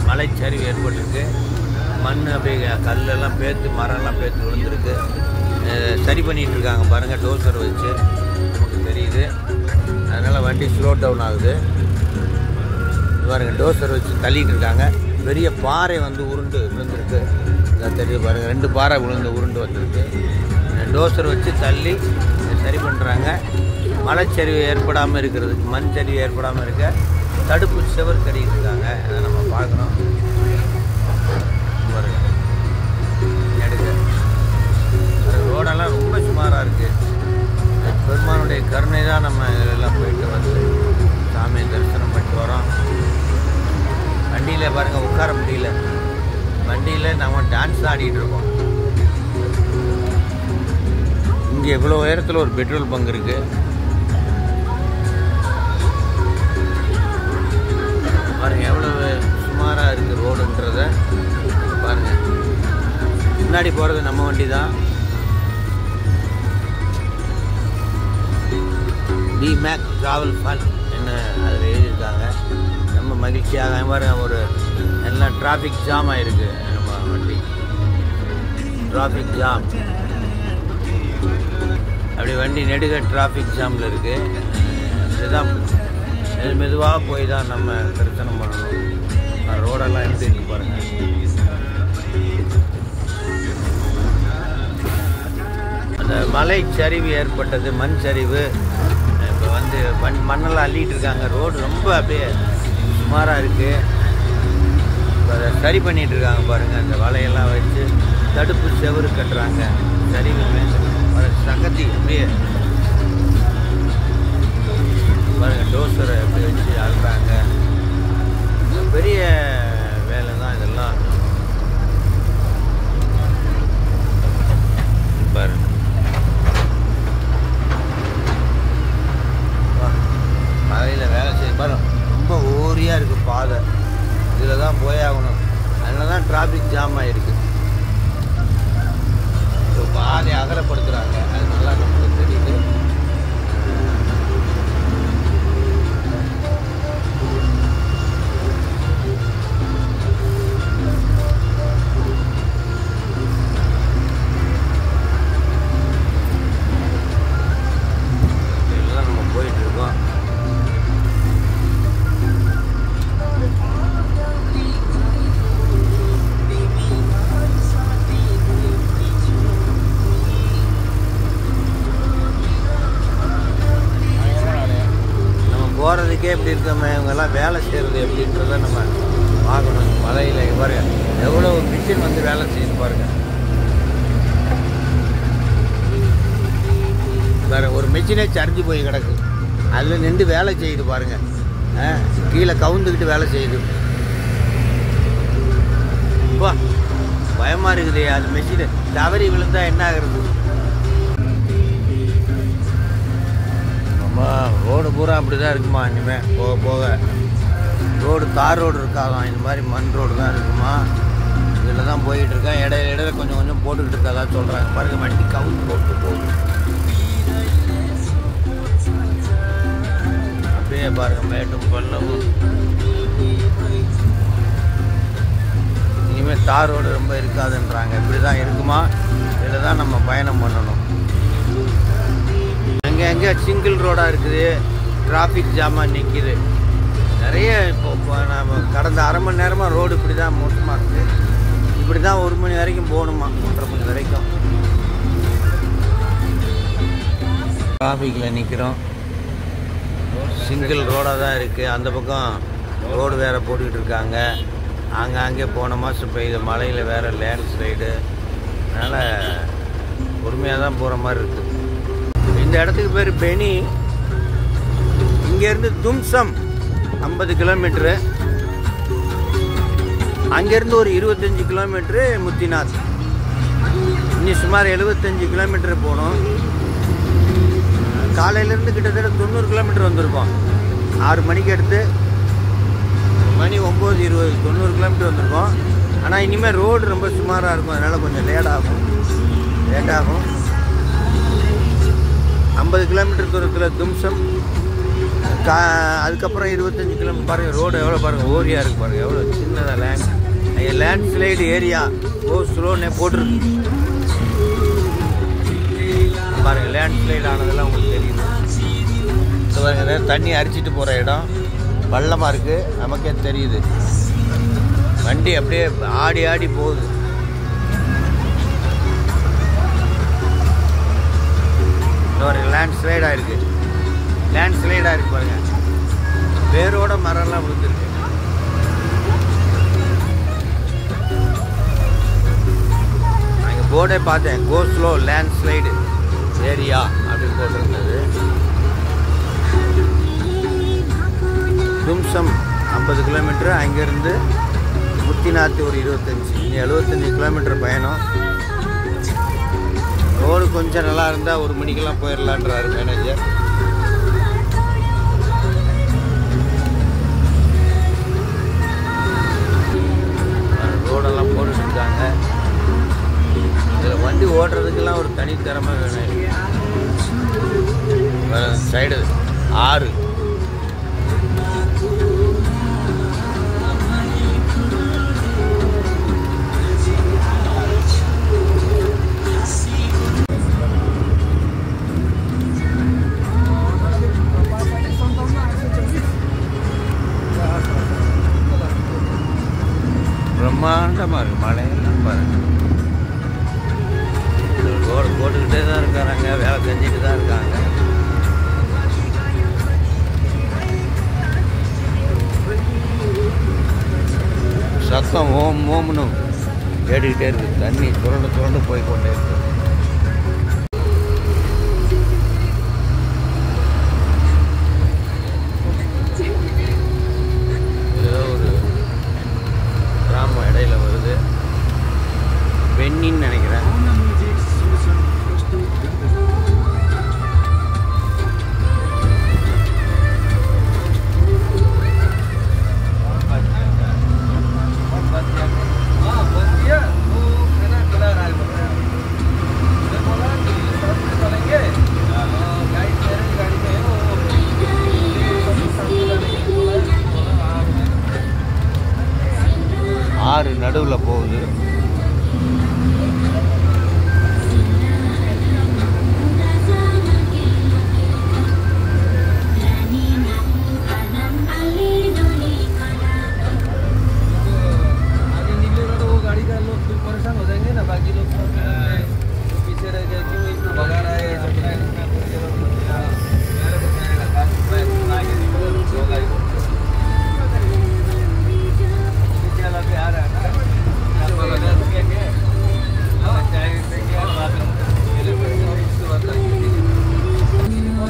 மலைச்சரிவு ஏற்பட்டிருக்கு. மண் அப்படியே கல்லெல்லாம் பேர்த்து, மரம்லாம் பேர்த்து விழுந்துருக்கு. சரி பண்ணிகிட்டு இருக்காங்க பாருங்கள், டோசர் வச்சு. நமக்கு தெரியுது. அதனால் வண்டி ஸ்லோ டவுன் ஆகுது பாருங்கள். டோசர் வச்சு தள்ளிட்டு இருக்காங்க. பெரிய பாறை வந்து உருண்டு விழுந்துருக்கு. தெரியும் பாருங்கள், 2 பாறை உருண்டு வந்திருக்கு. டோசர் வச்சு தள்ளி சரி பண்ணுறாங்க. மலைச்சரிவு ஏற்படாமல் இருக்கிறதுக்கு, மண் சரிவு ஏற்படாமல் இருக்க தடுப்பு செவர் கட்டிட்டு இருக்காங்க. அதை நம்ம பார்க்குறோம். ரோடெல்லாம் ரொம்ப சுமாராக இருக்குது. பெருமானுடைய கருணை தான் நம்ம எல்லாம் போயிட்டு வந்து சாமியை தரிசனம் பண்ணிட்டு வரோம். வண்டியில் பாருங்கள், உட்கார முடியல. வண்டியில் நம்ம டான்ஸ் ஆடிட்டு இருக்கோம். இங்கே இவ்வளோ உயரத்தில் ஒரு பெட்ரோல் பங்க் இருக்குது. பாருங்கள் எவ்வளவு சுமாராக இருக்குது ரோடுன்றத பாருங்கள். முன்னாடி போகிறது நம்ம வண்டி தான். டிமேக் ட்ராவல் ஃபன் என்ன அதில் எழுதியிருக்காங்க. நம்ம மகிழ்ச்சியாக பாருங்க, ஒரு எல்லாம் டிராஃபிக் ஜாம் ஆகிருக்கு. நம்ம வண்டி டிராஃபிக் ஜாம், அப்படி வண்டி நெடுக டிராஃபிக் ஜாமில் இருக்குது. இதுதான் மெதுவாக போய் தான் நம்ம தரிசனம் பண்ணணும். ரோடெல்லாம் எப்படி இருக்கு பாருங்கள். அந்த மலை சரிவு ஏற்பட்டது, மண் சரிவு. இப்போ வந்து மண்ணெல்லாம் அள்ளிட்டு இருக்காங்க. ரோடு ரொம்ப அப்படியே சுமாராக இருக்குது. இப்போ அதை சரி பண்ணிகிட்டு இருக்காங்க பாருங்கள். அந்த வலையெல்லாம் வச்சு தடுப்பு செவரு கட்டுறாங்க. சரிவு சகத்தி அப்படியே பாருங்கள். டோசரை எப்படி வச்சு அழுறாங்க. பெரிய வேலை தான் இதெல்லாம் பாருங்க. மலையில் வேலை செய்ய பாருங்க, ரொம்ப ஓரியாக இருக்குது பாதை. இதில் தான் போயாகணும். அதில் தான் டிராஃபிக் ஜாம் ஆகிருக்கு. இப்போ பாதை அகலப்படுத்துகிறாங்க. அது நல்லா நமக்கு தெரியுது. போகிறதுக்கே எப்படி இருக்கோமே, இவங்கெல்லாம் வேலை செய்கிறது எப்படின்றத நம்ம பார்க்கணும். மலையில் பாருங்க எவ்வளோ மிஷின் வந்து வேலை செய்யுது பாருங்க. வேறு ஒரு மிஷினே சரிஞ்சு போய் கிடக்கு. அதில் நின்று வேலை செய்யுது பாருங்க. கீழே கவுந்துக்கிட்டு வேலை செய்யுது. வா பயமாக இருக்குது. அது மிஷின் தவறி விழுந்தா என்ன ஆகுறது? ரோடு பூரா அப்படி தான் இருக்குமா. இனிமேல் போக போக ரோடு தார் ரோடு இருக்காதான். இந்த மாதிரி மண் ரோடு தான் இருக்குமா. இதில் தான் போய்கிட்டு இருக்கேன். இடையில கொஞ்சம் கொஞ்சம் போட்டுக்கிட்டு இருக்கதான் சொல்கிறாங்க. பாருங்க வண்டி கவுந்து போட்டு போகுது. அப்படியே பாருங்க மேட்டும் பள்ளமும். இனிமேல் தார் ரோடு ரொம்ப இருக்காதுன்றாங்க. இப்படி தான் இருக்குமா. இதில் தான் நம்ம பயணம் பண்ணணும். அங்கே சிங்கிள் ரோடாக இருக்குது. டிராஃபிக் ஜாமாக நிற்கிது நிறைய. இப்போ நம்ம கடந்த அரை மணி நேரமாக ரோடு இப்படி தான் மோசமாக இருக்குது. இப்படி தான் 1 மணி வரைக்கும் போகணுமா, 1:30 மணி வரைக்கும். டிராஃபிக்கில் நிற்கிறோம். சிங்கிள் ரோடாக தான் இருக்குது. அந்த பக்கம் ரோடு வேறு போட்டுக்கிட்டு இருக்காங்க. அங்கே போன மாதம் பெய்த மழையில் வேறு லேண்ட் ஸ்லைடு. அதனால் பொறுமையாக தான் போகிற மாதிரி இருக்குது. இந்த இடத்துக்கு பேர் பெனி. இங்கேருந்து தும்சம் 50 கிலோமீட்ரு. அங்கேருந்து ஒரு 25 கிலோமீட்ரு முத்திநாத். இன்னும் சுமார் 75 கிலோமீட்டர் போகணும். காலையிலேருந்து கிட்டத்தட்ட 90 கிலோமீட்டர் வந்திருக்கோம். 6 மணிக்கு எடுத்து மணி 9:20 90 கிலோமீட்டர் வந்திருக்கோம். ஆனால் இனிமேல் ரோடு ரொம்ப சுமாராக இருக்கும். அதனால் கொஞ்சம் லேட்டாகும். 50 கிலோமீட்டர் தூரத்தில் தும்சம். அதுக்கப்புறம் 25 கிலோமீட்டர். பாருங்கள் ரோடு எவ்வளோ பாருங்கள் ஓரியாக இருக்குது பாருங்கள். எவ்வளோ சின்னதாக லேண்ட் ஸ்லைடு ஏரியா. ஸ்லோன்னே போட்டுருக்கு பாருங்கள். லேண்ட் ஸ்லைடு ஆனதெல்லாம் உங்களுக்கு தெரியுது. இது பாருங்கள் தண்ணி அரிச்சிட்டு போகிற இடம் பள்ளமாக இருக்குது. நமக்கே தெரியுது. வண்டி அப்படியே ஆடி ஆடி போகுது. ஒரு லேண்ட் ஸ்லைடாக இருக்குது. லேண்ட் ஸ்லைடாக இருக்குது பாருங்கள். வேரோட மரம்லாம் விழுந்துருக்கு. நான் போர்டே பார்த்தேன். Go slow landslide area அப்படின்னு போட்டிருந்தது. தும்சம் 50 கிலோமீட்டரு. அங்கேருந்து முத்திநாத் ஒரு 25. 75 கிலோமீட்டர் பயணம். ரோடு கொஞ்சம் நல்லா இருந்தால் 1 மணிக்கெல்லாம் போயிடலான்றாரு மேனேஜர். ரோடெல்லாம் போட்டுருக்காங்க. இதில் வண்டி ஓட்டுறதுக்கெல்லாம் ஒரு தனி திறமை வேணும். சைடு ஆறு பிரம்மாண்டமாக இருக்குது. மழையெல்லாம் பாருங்க. ரோடு போட்டுக்கிட்டே தான் இருக்காங்க, வேலை செஞ்சுட்டு தான் இருக்காங்க. சத்தம் ஓம் ஓம்னு கேட்டுக்கிட்டே இருக்குது. தண்ணி சுரண்டு சுரண்டு போய் கொண்டே இருக்கு. ஏதோ ஒரு கிராமம் இடையில வருது. பெண்ணின்னு நினைக்கிறேன். ஆறு நடுவில் போகுது.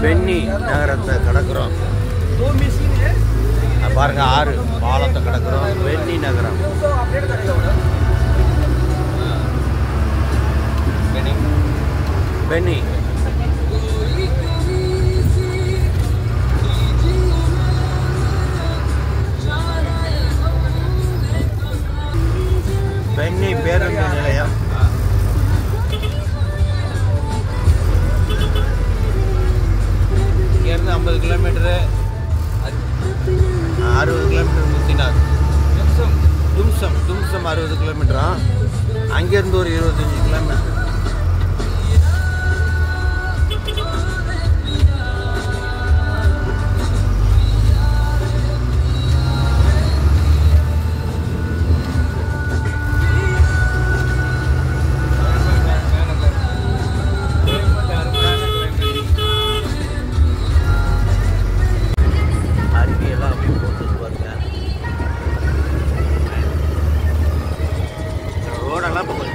பென்னி நகரத்தை கடக்கிறோம். பாருங்க, ஆறு பாலத்தை கடக்கிறோம். பென்னி நகரம். பென்னி பென்னி பேருந்து நிலையம். இங்கேருந்து 50 கிலோமீட்டரு, 60 கிலோமீட்டர் முத்தினார். தும்சம் 60 கிலோமீட்டரா, அங்கேருந்து ஒரு 25 கிலோமீட்டர்.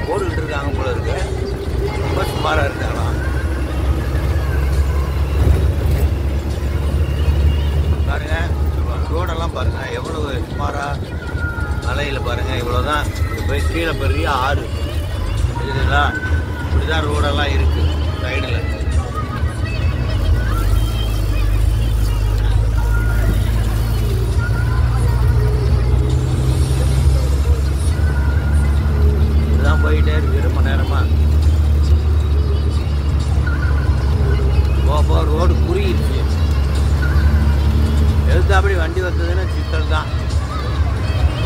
போட்டுக்கிட்டு இருக்காங்க போல இருக்கு. ரொம்ப சுமாராக இருக்காங்களா. பாருங்க, ரோடெல்லாம் பாருங்க எவ்வளவு சுமாராக. மலையில் பாருங்க இவ்வளோதான். போய் கீழே பெரிய ஆறு இதுங்களா. இப்படிதான் ரோடெல்லாம் இருக்கு சைடில். போயிட்டே இருக்கு ரொம்ப நேரமா. போக ரோடு புரியுது. எதுக்கு அப்படி வண்டி வந்ததுன்னா சிக்கல் தான்.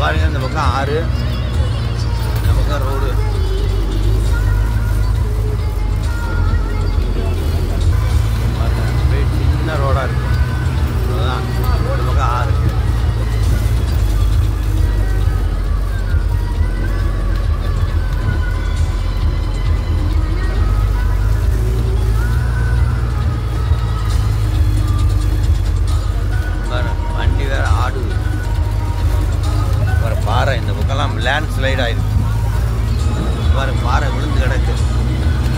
பாருங்க, இந்த பக்கம் ஆறு, இந்த பக்கம் ரோடு. சின்ன ரோடா இருக்கு. அவ்வளோதான். இந்த பக்கம் ஆறு. பாறை இந்த பக்கம்லாம் லேண்ட் ஸ்லைட் ஆயிருக்கு. பாரு, பாறை விழுந்து கிடக்கு.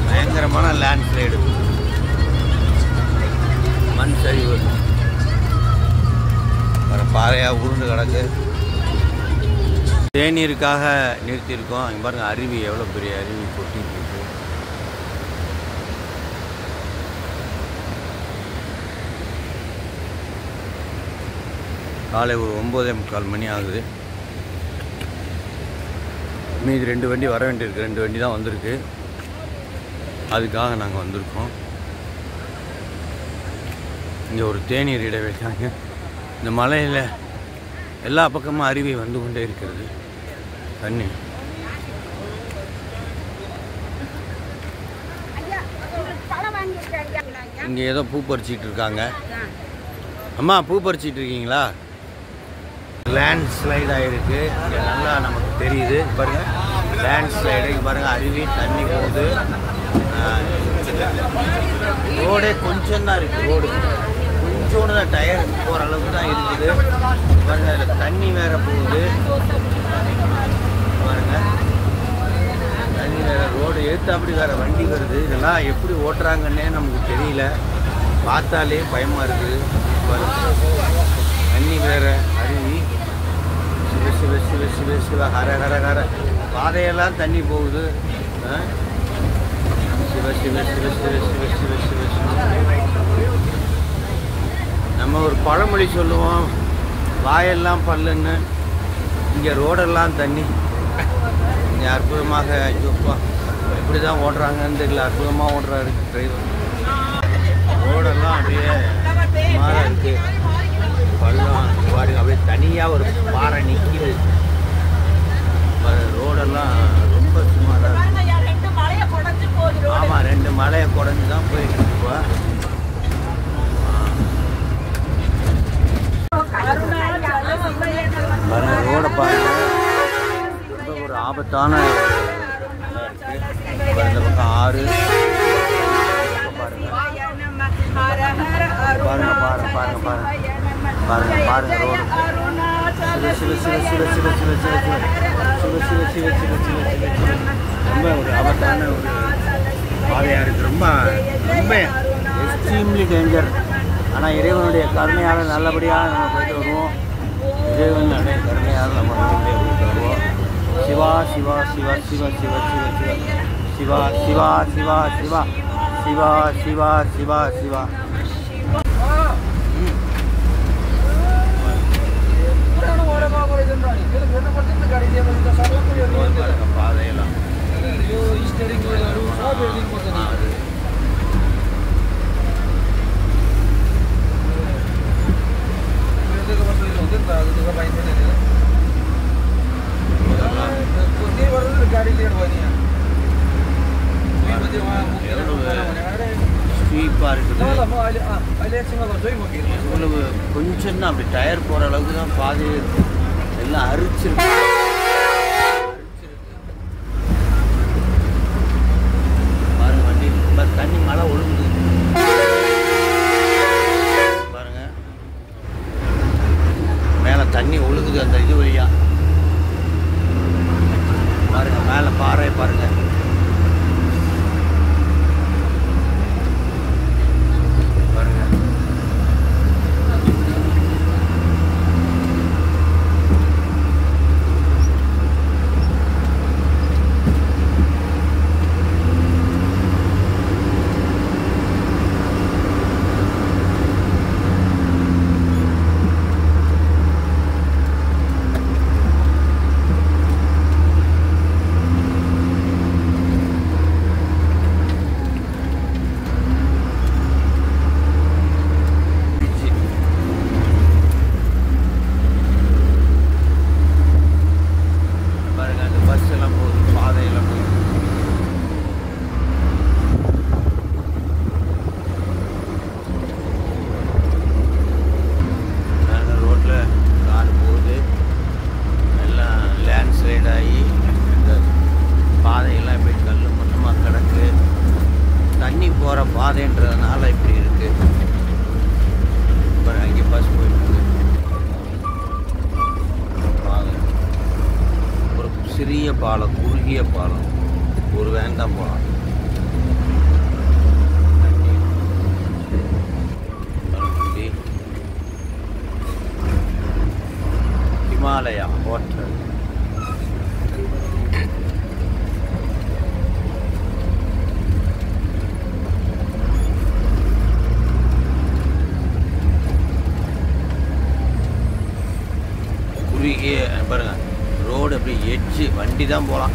பயங்கரமான லேண்ட் ஸ்லைடு, மண் சரிவு. பாரு, பாறையாக உருண்டு கிடக்கு. தேநீருக்காக நிறுத்தியிருக்கோம். இங்கே பாருங்க, அருவி எவ்வளோ பெரிய அருவி கொட்டிட்டு இருக்கு. காலை ஒரு 9:45 மணி ஆகுது. மீதி 2 வண்டி வர வேண்டியிருக்கு. 2 வண்டி தான் வந்திருக்கு. அதுக்காக நாங்கள் வந்திருக்கோம். இங்கே ஒரு தேநீர் இடைவெளிக்காங்க. இந்த மலையில் எல்லா பக்கமும் அருவி வந்து கொண்டே இருக்கிறது. தண்ணி இங்கே ஏதோ பூ பறிச்சிட்டு இருக்காங்க. அம்மா பூ பறிச்சிட்டு இருக்கீங்களா? லேண்ட் ஸ்லைட் ஆகிருக்கு. இங்கே நல்லா நமக்கு தெரியுது பாருங்கள். லேண்ட் ஸ்லைடு இங்கே பாருங்கள். அருவி தண்ணி போகுது. ரோடே கொஞ்சம் தான் இருக்குது. ரோடு கொஞ்சோண்டு தான், டயர் போகிற அளவுக்கு தான் இருக்குது பாருங்கள். அதில் தண்ணி வேறு போகுது பாருங்கள். தண்ணி வேறு, ரோடு எடுத்து அப்படி வேறு வண்டி வருது. இதெல்லாம் எப்படி ஓட்டுறாங்கன்னே நமக்கு தெரியல. பார்த்தாலே பயமாக இருக்குது. தண்ணி வேறு, அருவி, சிவ சிவ சிவ சிவ சிவ ஹர ஹர ஹர. பாதையெல்லாம் தண்ணி போகுது. சிவ சிவ சிவ சிவ சிவ சிவ சிவ சிவ. நம்ம ஒரு பழமொழி சொல்லுவோம், வாயெல்லாம் பல்லுன்னு. இங்கே ரோடெல்லாம் தண்ணி. இங்கே அற்புதமாக, ஐயோப்பா எப்படி தான் ஓட்டுறாங்கன்னு தெரியல. அற்புதமாக ஓட்டுறாரு டிரைவர். ரோடெல்லாம் அப்படியே மாறாக இருக்குது. பள்ளம் பாருங்க, அப்படியே தனியாக ஒரு பாறை நிற்கிது. ரோடெல்லாம் ரொம்ப சுமாராக இருக்குது. ஆமாம், 2 மலையை குறைஞ்சி தான் போயிட்டு இருக்குப்பா. பாருங்க ரோடை பாருங்க. ரொம்ப ஒரு ஆபத்தான இந்த பக்கம் ஆறு பாருங்க. பாருங்க பாருங்க பாருங்க பாருங்க பாருங்க பாருங்க ரோடு. சிவ சிவ சிவ சிவ சிவ சிவ சிவ சிவ சிவ சிவ சிவ சிவ சிவ சிவ. ரொம்ப ஒரு ஆபத்தான ஒரு பாதையாக இருக்குது. ரொம்ப ரொம்ப எக்ஸ்ட்ரீம்லி டேஞ்சர். ஆனால் இறைவனுடைய கருணையால் நல்லபடியாக நம்ம போயிட்டு வருவோம். இறைவனுடைய கருணையால் நம்ம நல்லபடியாக போயிட்டு வருவோம். சிவா சிவா சிவா சிவா சிவா சிவா சிவா சிவா சிவா சிவா சிவா சிவா சிவா சிவா. பாதையெல்லாம் ஸ்வீப்பாக இருக்குது. இவ்வளவு கொஞ்சம் தான், அப்படி டயர் போகிற அளவுக்கு தான் பாதி எல்லாம் அரிச்சிருக்கு. பாருங்க வண்டி தண்ணி மழை ஒழுங்குது பாருங்க. மேலே தண்ணி ஒழுகுது அந்த இது வழியா பாருங்க. மேலே பாறை பாருங்க. பாதைன்றதுனால இப்படி இருக்கு. அங்கே பஸ் போயிட்டு ஒரு சிறிய பாலம், குறுகிய பாலம், ஒரு வேன் தான் போகலாம். ஹிமாலயா ஹோட்டல். தான் போகலாம்.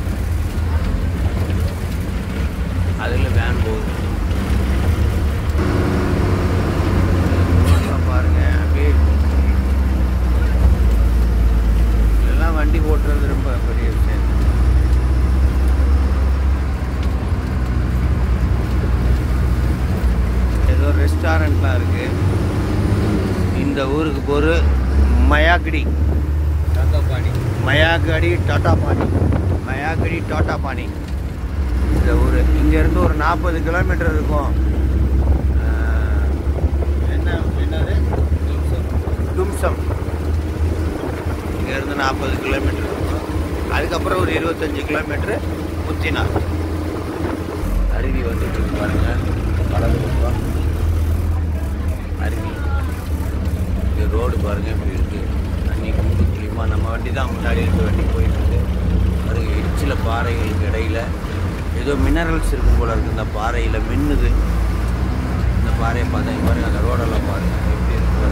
அதில் வேன் போகுது பாருங்க. அப்படியே இதெல்லாம் வண்டி ஓட்டுறது ரொம்ப பெரிய விஷயம். ஏதோ ரெஸ்டாரண்ட்லாம் இருக்குது. இந்த ஊருக்கு போகிற மயாக்கடி டாட்டா பாணி இந்த ஊர். இங்கேருந்து ஒரு 40 கிலோமீட்டர் இருக்கும். என்னது தும்சம். இங்கேருந்து 40 கிலோமீட்டர் இருக்கும். அதுக்கப்புறம் ஒரு 25 கிலோமீட்டரு முத்தினார். அருவி வந்துட்டு இருக்கு பாருங்க. வலது பக்கம் அருவி. இந்த ரோடு பாருங்க இப்படி இருக்கு. தண்ணி குண்டு குழியுமா. நம்ம வண்டி தான் முன்னாடி இருந்து வண்டி போயிட்டு இருக்கு. பாருங்க இடிச்சில் பாறைகளுக்கு இடையில ஏதோ மினரல்ஸ் இருக்கும் போல இருக்குது. இந்த பாறையில் மின்னுது. இந்த பாறையை பார்த்தா பாருங்க. அந்த ரோடெல்லாம் பாருங்க எப்படி இருக்கு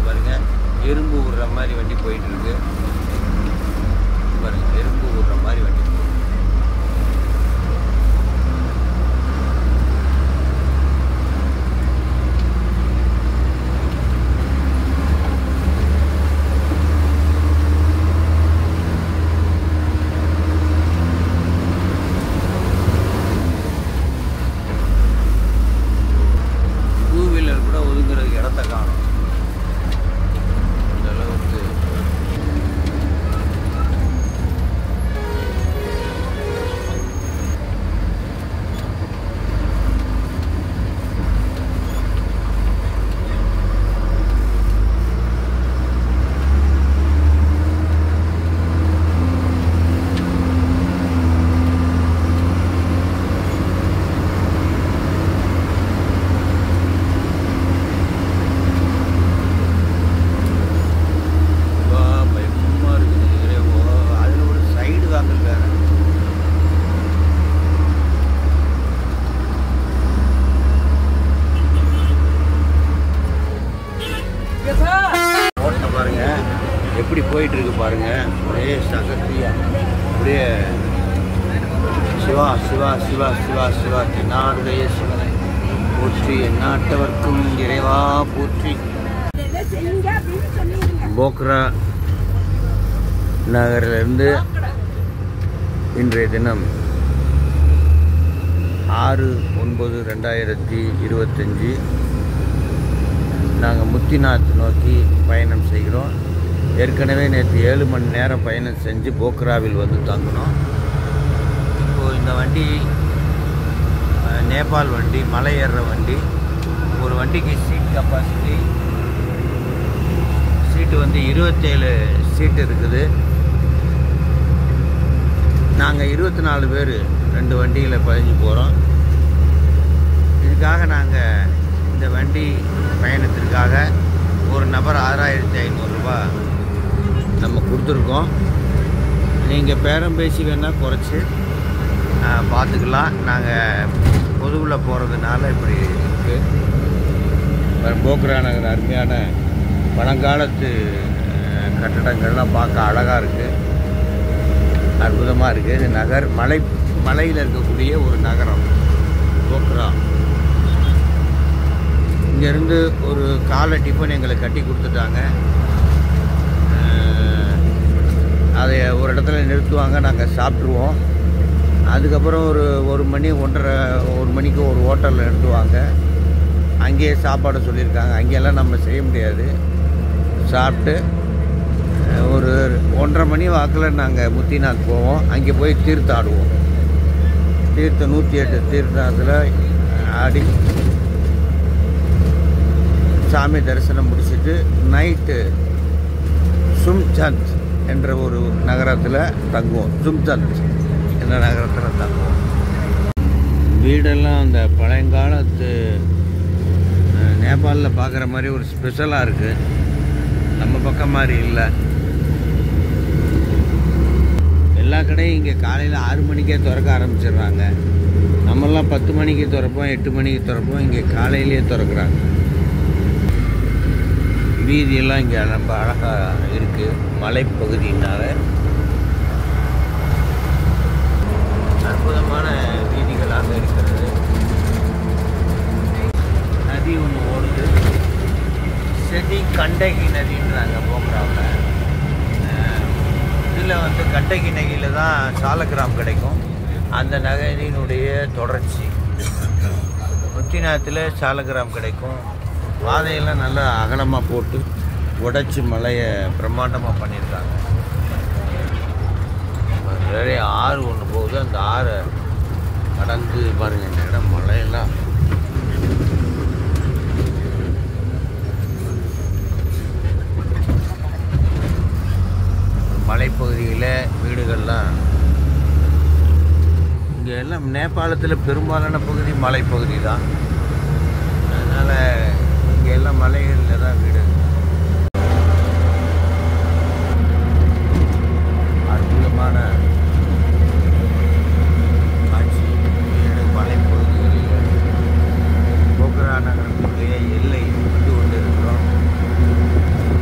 பாருங்க. எறும்பு விடுற மாதிரி வண்டி போயிட்டு இருக்கு பாருங்க. எறும்பு விடுற மாதிரி வண்டி போகுது. டூ வீலர் கூட ஒதுங்குறதுக்கு இடத்த காணும். பாருங்க எப்படி போயிட்டு இருக்கு பாருங்க. ஒரே சகத்தியா அப்படியே சிவா சிவா சிவா சிவா சிவா தென்னாடுடைய சிவனை போற்றி எந்நாட்டவர்க்கும் இறைவா போற்றி. போக்ரா நகரிலிருந்து இன்றைய தினம் 6/9/2025 நாங்கள் முத்திநாத் நோக்கி பயணம் செய்கிறோம். ஏற்கனவே நேற்று 7 மணி நேரம் பயணம் செஞ்சு போக்ராவில் வந்து தங்கினோம். இப்போது இந்த வண்டி நேபாள் வண்டி, மலை ஏறுற வண்டி. ஒரு வண்டிக்கு சீட் கெப்பாசிட்டி சீட்டு வந்து 27 சீட்டு இருக்குது. நாங்கள் 24 பேர் 2 வண்டியில் பதிஞ்சு போகிறோம். இதுக்காக நாங்கள் இந்த வண்டி பயணத்திற்காக ஒரு நபர் 6500 ரூபா நம்ம கொடுத்துருக்கோம். நீங்கள் பேரம் பேசி வேணால் குறைச்சி பார்த்துக்கலாம். நாங்கள் பொதுவில் போகிறதுனால இப்படி இருக்குது. போக்ரா நகர் அருமையான பழங்காலத்து கட்டடங்கள்லாம் பார்க்க அழகாக இருக்குது, அற்புதமாக இருக்குது. இது நகர் மலையில் இருக்கக்கூடிய ஒரு நகரம் போக்ரா. இங்கேருந்து ஒரு காலை டிஃபன் எங்களுக்கு கட்டி கொடுத்துட்டாங்க. அதை ஒரு இடத்துல நிறுத்துவாங்க, நாங்கள் சாப்பிட்ருவோம். அதுக்கப்புறம் ஒரு மணி 1:30 மணிக்கு ஒரு ஹோட்டலில் நிறுத்துவாங்க. அங்கேயே சாப்பாடு சொல்லியிருக்காங்க. அங்கேயெல்லாம் நம்ம செய்ய முடியாது. சாப்பிட்டு ஒரு 1:30 மணி வாக்கில் நாங்கள் முத்திநாத் போவோம். அங்கே போய் தீர்த்தம் ஆடுவோம். 108 தீர்த்தத்தில் ஆடி சாமி தரிசனம் முடிச்சுட்டு நைட்டு சும்சந்த் என்ற ஒரு நகரத்தில் தங்குவோம். சும்சந்த் என்ற நகரத்தில் தங்குவோம். வீடெல்லாம் அந்த பழையங்காலத்து நேபாளில் பார்க்குற மாதிரி ஒரு ஸ்பெஷலாக இருக்குது. நம்ம பக்கம் மாதிரி இல்லை. எல்லா கடையும் இங்கே காலையில் 6 மணிக்கே திறக்க ஆரம்பிச்சிடுறாங்க. நம்மெல்லாம் 10 மணிக்கு திறப்போம், 8 மணிக்கு திறப்போம். இங்கே காலையிலேயே திறக்கிறாங்க. வீதியெல்லாம் இங்கே ரொம்ப அழகாக இருக்குது. மலைப்பகுதியினால் அற்புதமான வீதிகளாக இருக்கிறது. நதி ஒன்று ஓடுது. செடி கண்டகி நதின்றாங்க போக்குறாவில். இதில் வந்து கண்டகி நதியில் தான் சாலக்கிராம் கிடைக்கும். அந்த நகரினுடைய தொடர்ச்சி. முத்திநாத்தில் சாலக்கிராம் கிடைக்கும். பாதையெல்லாம் நல்லா அகலமாக போட்டு உடைச்சி மலையை பிரம்மாண்டமாக பண்ணியிருக்காங்க. நிறைய ஆறு ஒன்று போகுது. அந்த ஆறை கடந்து பாருங்கள். இந்த இடம் மலையெல்லாம் மலைப்பகுதியில் வீடுகள்லாம். இங்கே எல்லாம் நேபாளத்தில் பெரும்பாலான பகுதி மலைப்பகுதி தான். அதனால் இங்கே எல்லாம் மலைகளில் தான் வீடு. அற்புதமான காட்சி. வீடு மலைப்பகுதிகளில் போக்ரா நகரத்தினுடைய எல்லை வந்து கொண்டு இருக்கிறோம்.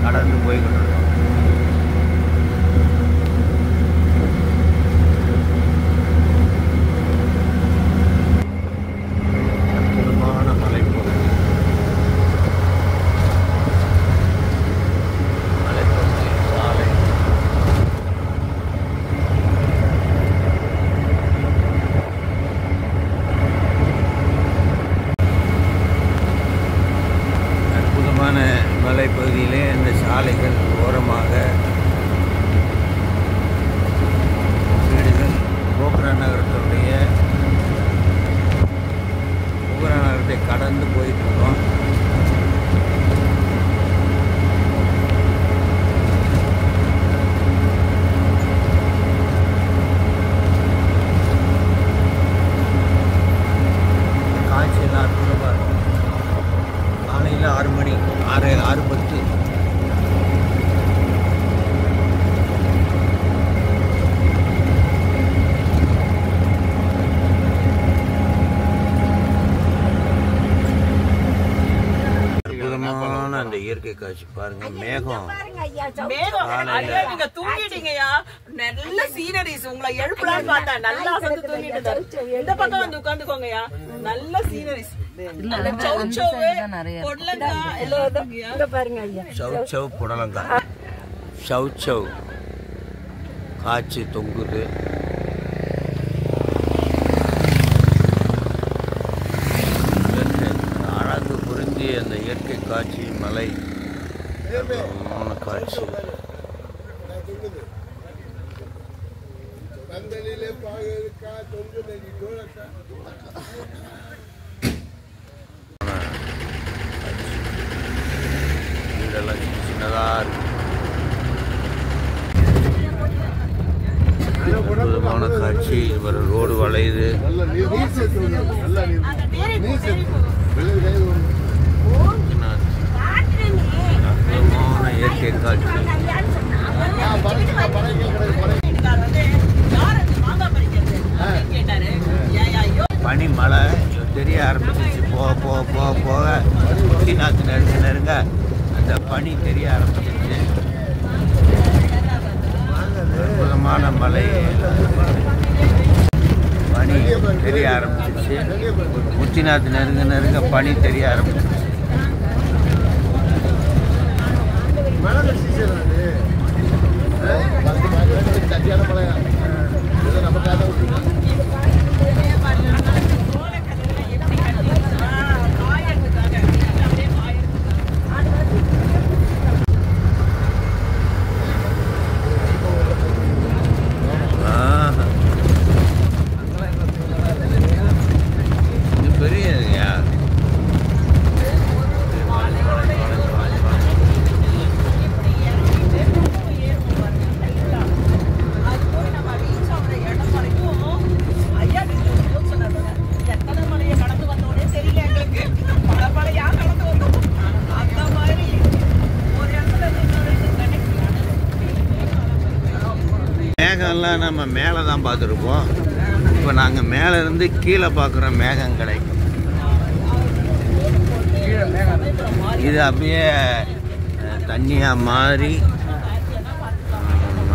கடந்து போய் கொண்டிருக்கிறோம். மலைப்பகுதியிலே இந்த சாலைகள் ஓரமாக வீடுகள். போக்ரா நகரத்தை கடந்து போயிட்டுருக்கோம். காட்சியெல்லாம் அற்புதமாக இருக்கும். காலையில் 6 மணி 6:10. அற்புதமான அந்த இயற்கை காட்சி பாருங்க. மேகம் நீங்க தூங்கிட்டீங்கயா. நல்ல சீனரிஸ். உங்களை எழுப்பலான்னு பார்த்தா நல்லா சேர்ந்து தூங்கிட்டு இந்த பக்கம் வந்து உட்காந்துக்கோங்கயா. நல்ல சீனரிஸ். சவ் புடலங்காய் சவ் காய்ச்சி தொங்குது. அழகு புரிஞ்சி அந்த இயற்கை காட்சி. மலை காட்சி. வீடெல்லாம் சின்னதாக இருக்கு. அற்புதமான காட்சி. ஒரு ரோடு வளையுது. அற்புதமான இயற்கை காட்சி. பனி மழை தெரிய ஆரம்பிச்சிச்சு. போக போக போக போக முத்திநாத் நெருங்க அந்த பனி தெரிய ஆரம்பிச்சிச்சு. அற்புதமான மலை பனி தெரிய ஆரம்பிச்சிச்சு. முத்திநாத் நெருங்க பனி தெரிய ஆரம்பிச்சிச்சு. மேகம்லாம் நம்ம மேலே தான் பார்த்துருப்போம். இப்போ நாங்கள் மேலே இருந்து கீழே பார்க்குற மேகங்களை. இது அப்படியே தண்ணியாக மாறி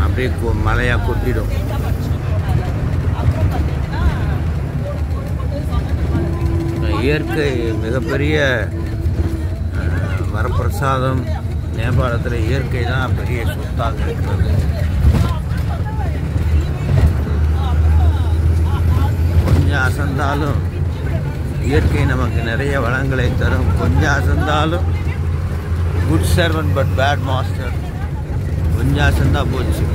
அப்படியே மழையாக கொட்டிடும். இயற்கை மிகப்பெரிய வரப்பிரசாதம். நேபாளத்தில் இயற்கை தான் பெரிய சொத்தாக இருக்கிறது. கொஞ்சம் அசந்தாலும் இயற்கை நமக்கு நிறைய வளங்களை தரும். கொஞ்சம் அசந்தாலும் good servant but bad master. கொஞ்சம் அசந்தா போச்சு.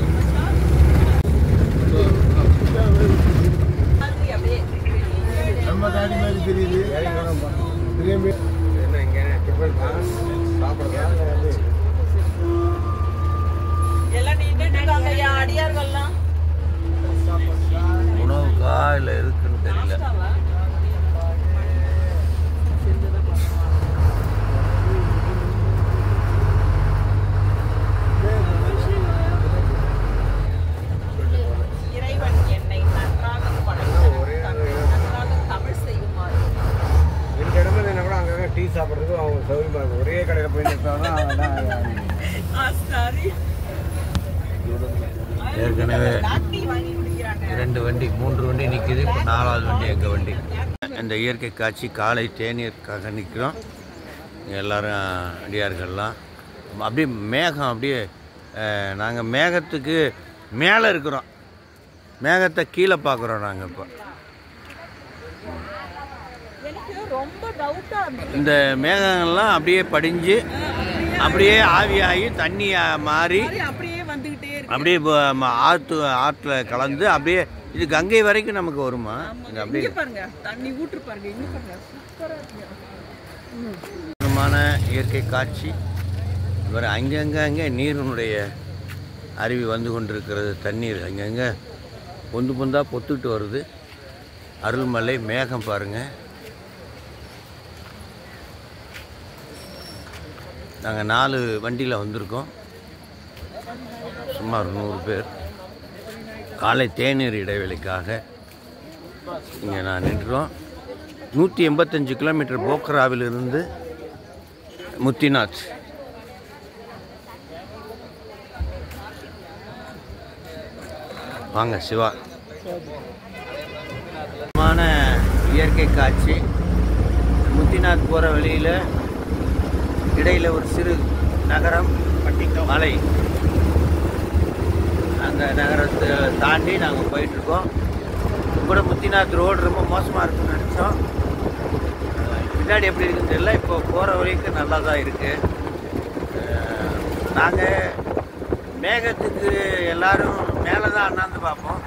உணவுக்கா இல்லை இருக்குன்னு தெரியல. டீ சாப்பிட்றதுக்கு அவங்க சௌகரியமாக இருக்கும். ஒரே கடையில் போய் ஏற்கனவே 2 வண்டி 3 வண்டி நிற்கிது. இப்போ 4வது வண்டி எங்கள் வண்டி. இந்த இயற்கை காட்சி காலை தேநீருக்காக நிற்கிறோம். எல்லோரும் அடியார்கள்லாம் அப்படியே மேகம் அப்படியே நாங்கள் மேகத்துக்கு மேலே இருக்கிறோம். மேகத்தை கீழே பார்க்குறோம் நாங்கள். இப்போ இந்த மேகங்கள்லாம் அப்படியே படிஞ்சு அப்படியே ஆவியாகி தண்ணியாக மாறி அப்படியே ஆற்றுல கலந்து அப்படியே இது கங்கை வரைக்கும் நமக்கு வருமா? அப்படியே இயற்கை காட்சி. இவர் அங்கங்கே நீரினுடைய அருவி வந்து கொண்டிருக்கிறது. தண்ணீர் அங்கங்கே பொந்தா பொத்துக்கிட்டு வருது. அருள்மலை மேகம் பாருங்கள். நாங்கள் 4 வண்டியில் வந்திருக்கோம். சுமார் 100 பேர். காலை தேநீர் இடைவெளிக்காக இங்கே நான் நின்றோம். 185 கிலோமீட்டர் போக்ராவிலிருந்து முத்திநாத். வாங்க சிவா. இயற்கை காட்சி. முத்திநாத் போகிற வழியில் இடையில் ஒரு சிறு நகரம் மலை. அந்த நகரத்தை தாண்டி நாங்கள் போயிட்டுருக்கோம். கூட முத்திநாத் ரோடு ரொம்ப மோசமாக இருக்குன்னு நினச்சோம். பின்னாடி எப்படி இருக்குன்னு தெரியல. இப்போ போகிற வரைக்கும் நல்லா தான் இருக்குது. நாங்கள் மேகத்துக்கு எல்லோரும் மேலே தான் அண்ணாந்து பார்ப்போம்.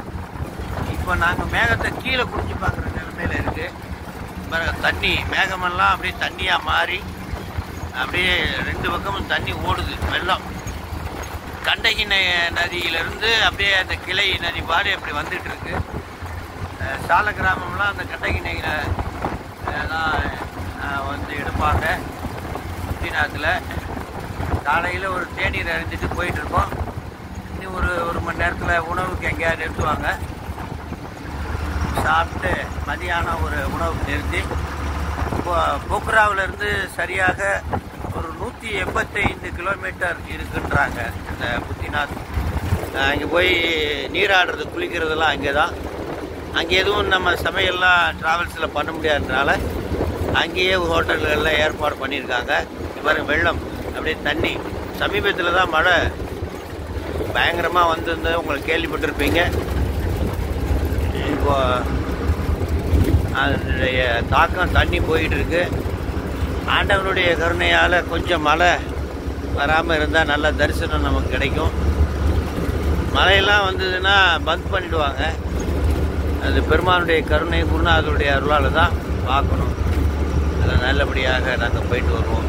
இப்போ நாங்கள் மேகத்தை கீழே குடிச்சு பார்க்குற நிலைமையில் இருக்குது. தண்ணி மேகமெல்லாம் அப்படியே தண்ணியாக மாறி அப்படியே 2 பக்கமும் தண்ணி ஓடுது. வெள்ளம் கண்டகி நதியிலிருந்து அப்படியே அந்த கிளை நதி பாடி அப்படி வந்துட்டு இருக்கு. சால கிராமம்லாம் அந்த கண்டகி நதியில் தான் வந்து எடுப்பாங்க. முத்திநாத்தில் காலையில் ஒரு தேநீர் அருந்திட்டு போயிட்டுருக்கோம். இன்னும் ஒரு மணி நேரத்தில் உணவுக்கு எங்கேயாவது நிறுத்துவாங்க. சாப்பிட்டு மதியானம் ஒரு உணவுக்கு நிறுத்தி போக்ராவிலிருந்து சரியாக ஒரு 185 கிலோமீட்டர் இருக்குன்றாங்க இந்த முத்திநாத். அங்கே போய் நீராடுறது குளிக்கிறதெல்லாம் அங்கே தான். அங்கே எதுவும் நம்ம சமையல்லாம் ட்ராவல்ஸில் பண்ண முடியாததுனால அங்கேயே ஹோட்டல்களில் ஏற்பாடு பண்ணியிருக்காங்க. பாருங்க வெள்ளம் அப்படியே தண்ணி. சமீபத்தில் தான் மழை பயங்கரமாக வந்திருந்தது, உங்களுக்கு கேள்விப்பட்டிருப்பீங்க. இப்போ அதனுடைய தாக்கம் தண்ணி போயிட்டுருக்கு. ஆண்டவனுடைய கருணையால் கொஞ்சம் மழை வராமல் இருந்தால் நல்ல தரிசனம் நமக்கு கிடைக்கும். மழையெல்லாம் வந்ததுன்னா பந்த் பண்ணிவிடுவாங்க. அது பெருமானுடைய கருணை குருநாதருடைய அருளால் தான் பார்க்கணும். அதில் நல்லபடியாக நாங்கள் போயிட்டு வருவோம்.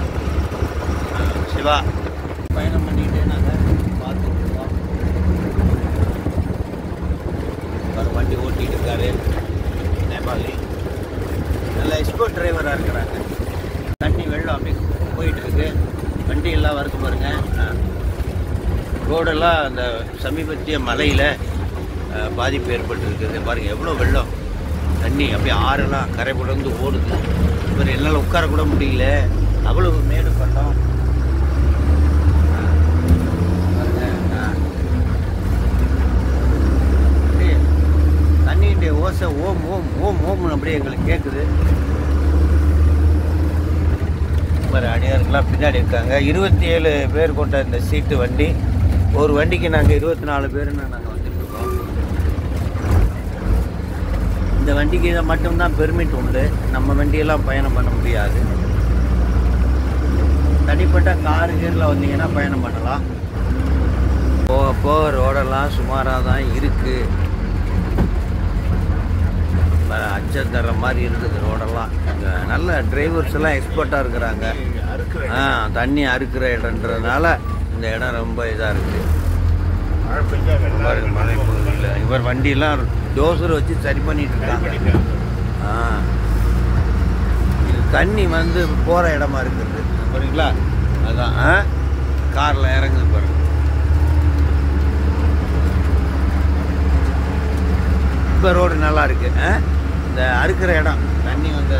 சிவா பயணம் பண்ணிக்கிட்டே நாங்கள் பார்த்துருக்கோம். வண்டி ஓட்டிகிட்டு இருக்காரு நேபாளி. நல்ல எக்ஸ்போர்ட் டிரைவராக இருக்கிறாங்க. தண்ணி வெள்ளம் அப்படி போயிட்டுருக்கு. வண்டி எல்லாம் வருது பாருங்க. ரோடெல்லாம் அந்த சமீபத்திய மலையில் பாதிப்பு ஏற்பட்டுருக்குது. பாருங்கள் எவ்வளோ வெள்ளம், தண்ணி அப்படியே ஆறெல்லாம் கரை புடந்து ஓடுது. இப்போ என்னால் உட்கார கூட முடியல, அவ்வளவு மேடு பள்ளம். தண்ணியுடைய ஓசை ஓம் ஓம் ஓம் ஓம்னு அப்படியே எங்களுக்கு கேட்குது. மாதிரி அடியாருக்கெல்லாம் பின்னாடி இருக்காங்க. 27 பேர் கொண்ட இந்த சீட்டு வண்டி. ஒரு வண்டிக்கு நாங்கள் 24 பேருன்னு நாங்கள் வந்துட்டுருக்கோம். இந்த வண்டிக்கு இதை மட்டும்தான் பெர்மிட் உண்டு, நம்ம வண்டியெல்லாம் பயணம் பண்ண முடியாது. தனிப்பட்ட காரு கீரில் வந்தீங்கன்னா பயணம் பண்ணலாம். போக ரோடெல்லாம் சுமாராக தான் இருக்குது. அச்சம் தர்ற மாதிரி இருக்குது ரோடெல்லாம். நல்ல டிரைவர்ஸ் எல்லாம் எக்ஸ்பர்ட்டாக இருக்கிறாங்க. தண்ணி அறுக்கிற இடன்றதுனால இந்த இடம் ரொம்ப இதாக இருக்குது. மழை பகுதியில் இவர் வண்டியெல்லாம் டோசர் வச்சு சரி பண்ணிட்டு இருக்காங்க. இது தண்ணி வந்து போகிற இடமா இருக்குது பாருங்களா. அதான் காரில் இறங்குது பாருங்க. இப்போ ரோடு நல்லா இருக்குது. இந்த அறுக்கிற இடம் தண்ணி வந்து